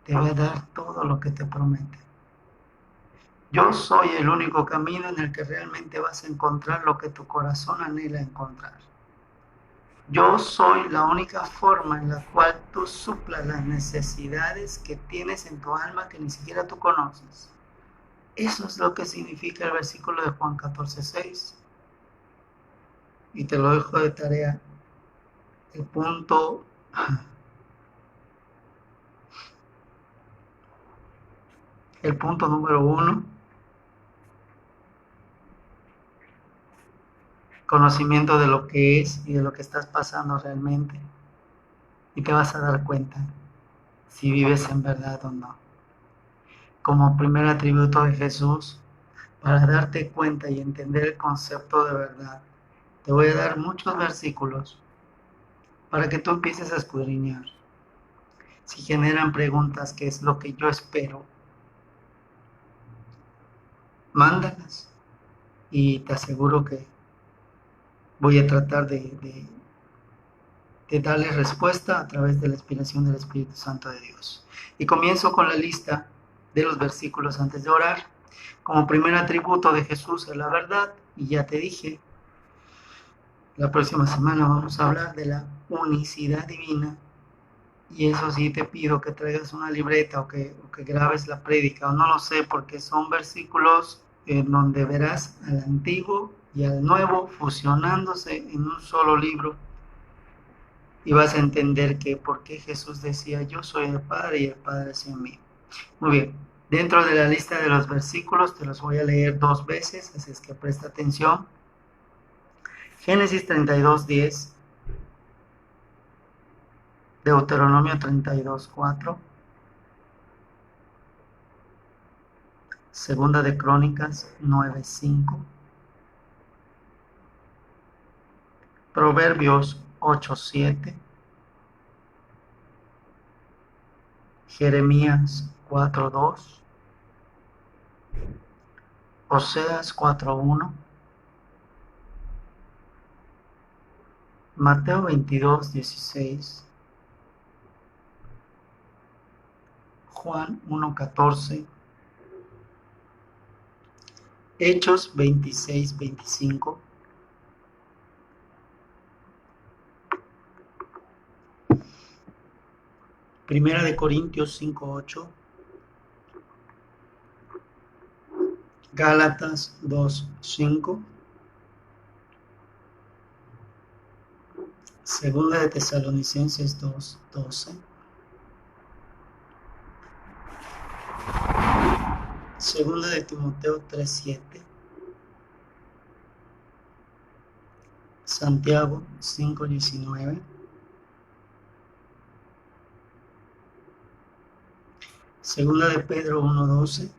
te va a dar todo lo que te promete. Yo soy el único camino en el que realmente vas a encontrar lo que tu corazón anhela encontrar. Yo soy la única forma en la cual tú suplas las necesidades que tienes en tu alma que ni siquiera tú conoces. Eso es lo que significa el versículo de Juan 14:6. Y te lo dejo de tarea. El punto, el punto número 1, conocimiento de lo que es y de lo que estás pasando realmente. Y te vas a dar cuenta si vives en verdad o no. Como primer atributo de Jesús, para darte cuenta y entender el concepto de verdad, te voy a dar muchos versículos para que tú empieces a escudriñar. Si generan preguntas, ¿qué es lo que yo espero? Mándalas y te aseguro que voy a tratar de darles respuesta a través de la inspiración del Espíritu Santo de Dios. Y comienzo con la lista de los versículos antes de orar. Como primer atributo de Jesús es la verdad, y ya te dije, la próxima semana vamos a hablar de la unicidad divina. Y eso sí te pido que traigas una libreta o que grabes la prédica, o no lo sé, porque son versículos en donde verás al antiguo y al nuevo fusionándose en un solo libro. Y vas a entender que por qué Jesús decía, yo soy el Padre y el Padre es en mí. Muy bien, dentro de la lista de los versículos te los voy a leer 2 veces, así es que presta atención. Génesis 32:10, Deuteronomio 32:4, Segunda de Crónicas 9:5, Proverbios 8:7, Jeremías 4:2, Oseas 4:1, Mateo 22:16, Juan 1:14, Hechos 26:25, Primera de Corintios 5:8, Gálatas 2:5, Segunda de Tesalonicenses 2:12, Segunda de Timoteo 3:7, Santiago 5:19, Segunda de Pedro 1:12,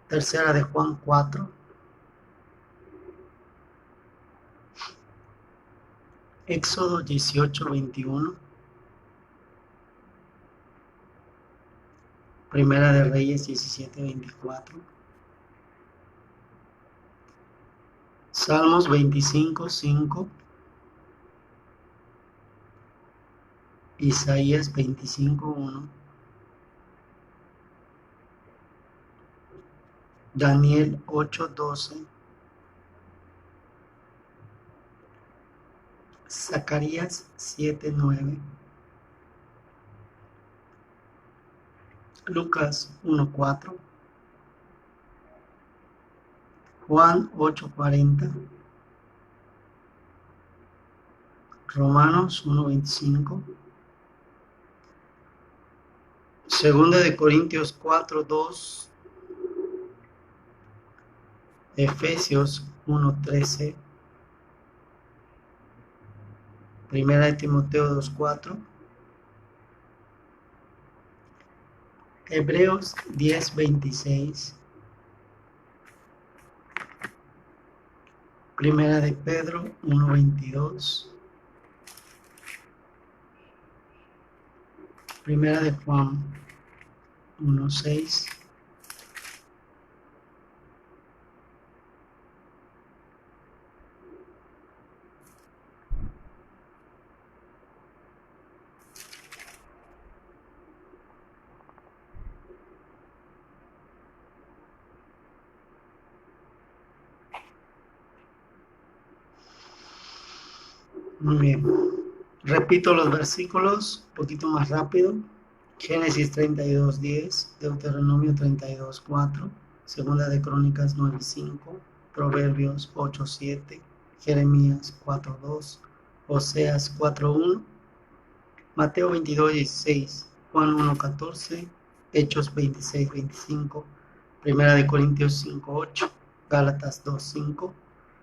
Tercera de Juan 4, Éxodo 18:21, Primera de Reyes 17:24, Salmos 25:5, Isaías 25:1, Daniel 8:12, Zacarías 7:9, Lucas 1:4, Juan 8:40, Romanos 1:25, Segunda de Corintios 4:2, Efesios 1:13, Primera de Timoteo 2:4, Hebreos 10:26, Primera de Pedro 1:22, Primera de Juan 1:6, Muy bien. Repito los versículos un poquito más rápido. Génesis 32:10, Deuteronomio 32:4, Segunda de Crónicas 9:5, Proverbios 8:7, Jeremías 4:2, Oseas 4:1, Mateo 22:16, Juan 1:14, Hechos 26:25, Primera de Corintios 5:8, Gálatas 2:5,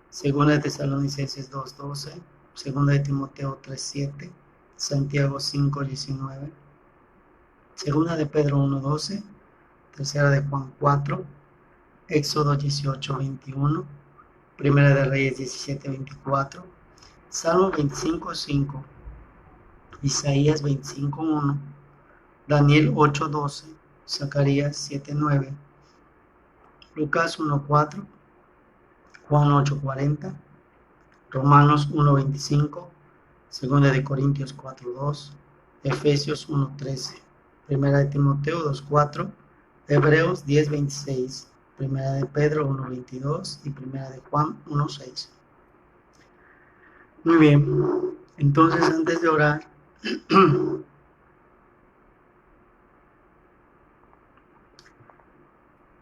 Segunda de Tesalonicenses 2:12, Segunda de Timoteo 3:7, Santiago 5:19, Segunda de Pedro 1:12, Tercera de Juan 4, Éxodo 18:21, Primera de Reyes 17:24, Salmo 25:5, Isaías 25:1, Daniel 8:12, Zacarías 7:9, Lucas 1:4, Juan 8:40, Romanos 1:25, Segunda de Corintios 4:2, Efesios 1:13, Primera de Timoteo 2:4, Hebreos 10:26, Primera de Pedro 1:22 y Primera de Juan 1:6. Muy bien, entonces antes de orar,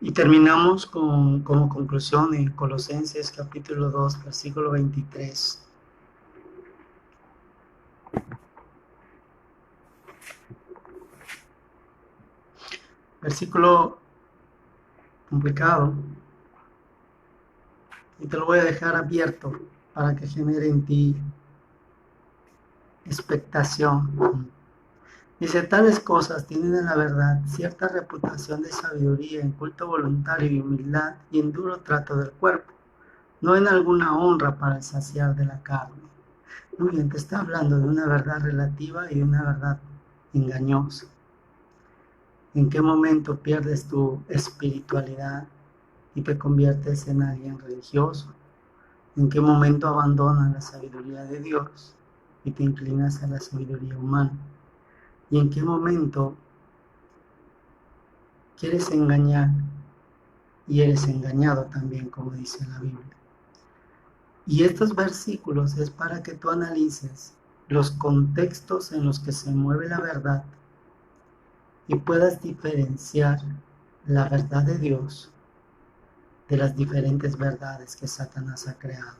y terminamos como conclusión en Colosenses capítulo 2, versículo 23. Versículo complicado, y te lo voy a dejar abierto para que genere en ti expectación. Dice, tales cosas tienen en la verdad cierta reputación de sabiduría, en culto voluntario y humildad, y en duro trato del cuerpo, no en alguna honra para el saciar de la carne. Muy bien, te está hablando de una verdad relativa y de una verdad engañosa. ¿En qué momento pierdes tu espiritualidad y te conviertes en alguien religioso? ¿En qué momento abandonas la sabiduría de Dios y te inclinas a la sabiduría humana? ¿Y en qué momento quieres engañar y eres engañado también, como dice la Biblia? Y estos versículos es para que tú analices los contextos en los que se mueve la verdad y puedas diferenciar la verdad de Dios de las diferentes verdades que Satanás ha creado.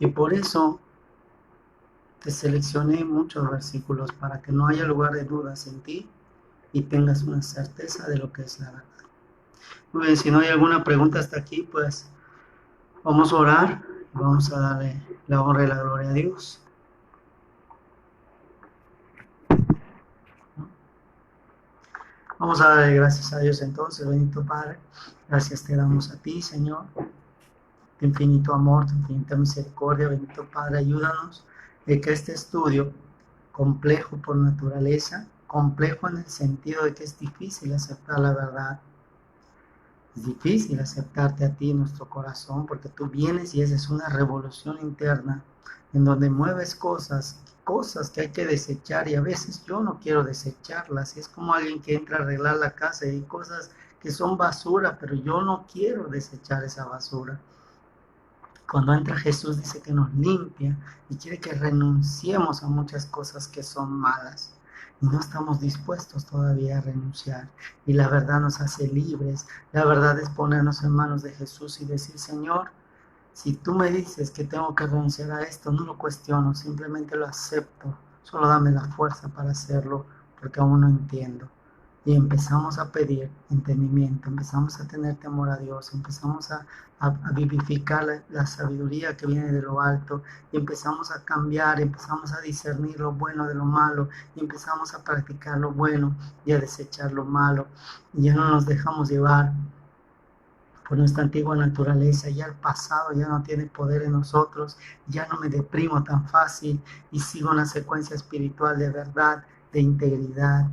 Y por eso te seleccioné muchos versículos para que no haya lugar de dudas en ti y tengas una certeza de lo que es la verdad. Muy bien, si no hay alguna pregunta hasta aquí, pues vamos a orar y vamos a darle la honra y la gloria a Dios. Vamos a darle gracias a Dios entonces, bendito Padre. Gracias te damos a ti, Señor. Tu infinito amor, tu infinita misericordia, bendito Padre, ayúdanos de que este estudio, complejo por naturaleza, complejo en el sentido de que es difícil aceptar la verdad, es difícil aceptarte a ti en nuestro corazón, porque tú vienes y haces una revolución interna en donde mueves cosas que hay que desechar y a veces yo no quiero desecharlas. Es como alguien que entra a arreglar la casa y hay cosas que son basura, pero yo no quiero desechar esa basura. Cuando entra Jesús dice que nos limpia y quiere que renunciemos a muchas cosas que son malas. Y no estamos dispuestos todavía a renunciar. Y la verdad nos hace libres. La verdad es ponernos en manos de Jesús y decir, Señor, si tú me dices que tengo que renunciar a esto, no lo cuestiono, simplemente lo acepto. Solo dame la fuerza para hacerlo, porque aún no entiendo. Y empezamos a pedir entendimiento, empezamos a tener temor a Dios, empezamos a vivificar la sabiduría que viene de lo alto, y empezamos a cambiar, empezamos a discernir lo bueno de lo malo, y empezamos a practicar lo bueno y a desechar lo malo. Y ya no nos dejamos llevar por nuestra antigua naturaleza, ya el pasado ya no tiene poder en nosotros, ya no me deprimo tan fácil y sigo una secuencia espiritual de verdad, de integridad,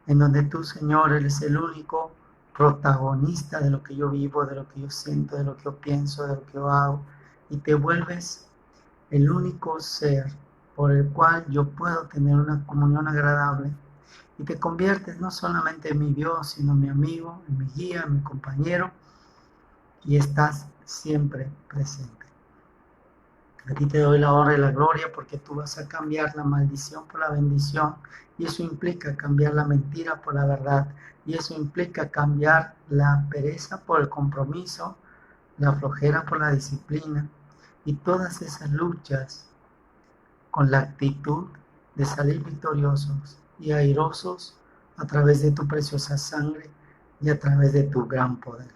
en donde tú, Señor, eres el único protagonista de lo que yo vivo, de lo que yo siento, de lo que yo pienso, de lo que yo hago, y te vuelves el único ser por el cual yo puedo tener una comunión agradable, y te conviertes no solamente en mi Dios, sino en mi amigo, en mi guía, en mi compañero, y estás siempre presente. A ti te doy la honra y la gloria porque tú vas a cambiar la maldición por la bendición. Y eso implica cambiar la mentira por la verdad. Y eso implica cambiar la pereza por el compromiso, la flojera por la disciplina. Y todas esas luchas con la actitud de salir victoriosos y airosos a través de tu preciosa sangre y a través de tu gran poder.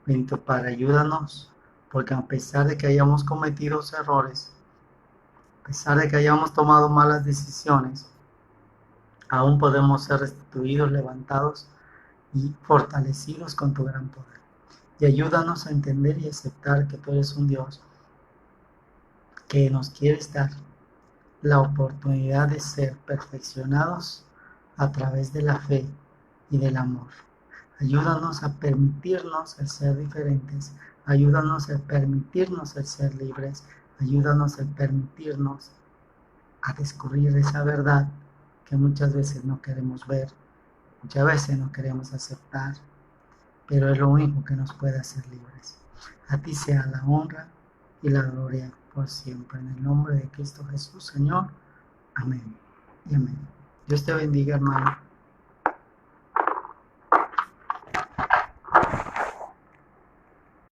Bendito Padre, ayúdanos, porque a pesar de que hayamos cometido errores, a pesar de que hayamos tomado malas decisiones, aún podemos ser restituidos, levantados y fortalecidos con tu gran poder. Y ayúdanos a entender y aceptar que tú eres un Dios que nos quieres dar la oportunidad de ser perfeccionados a través de la fe y del amor. Ayúdanos a permitirnos el ser diferentes, ayúdanos a permitirnos el ser libres, ayúdanos a permitirnos a descubrir esa verdad que muchas veces no queremos ver, muchas veces no queremos aceptar, pero es lo único que nos puede hacer libres. A ti sea la honra y la gloria por siempre. En el nombre de Cristo Jesús, Señor. Amén y amén. Dios te bendiga, hermano.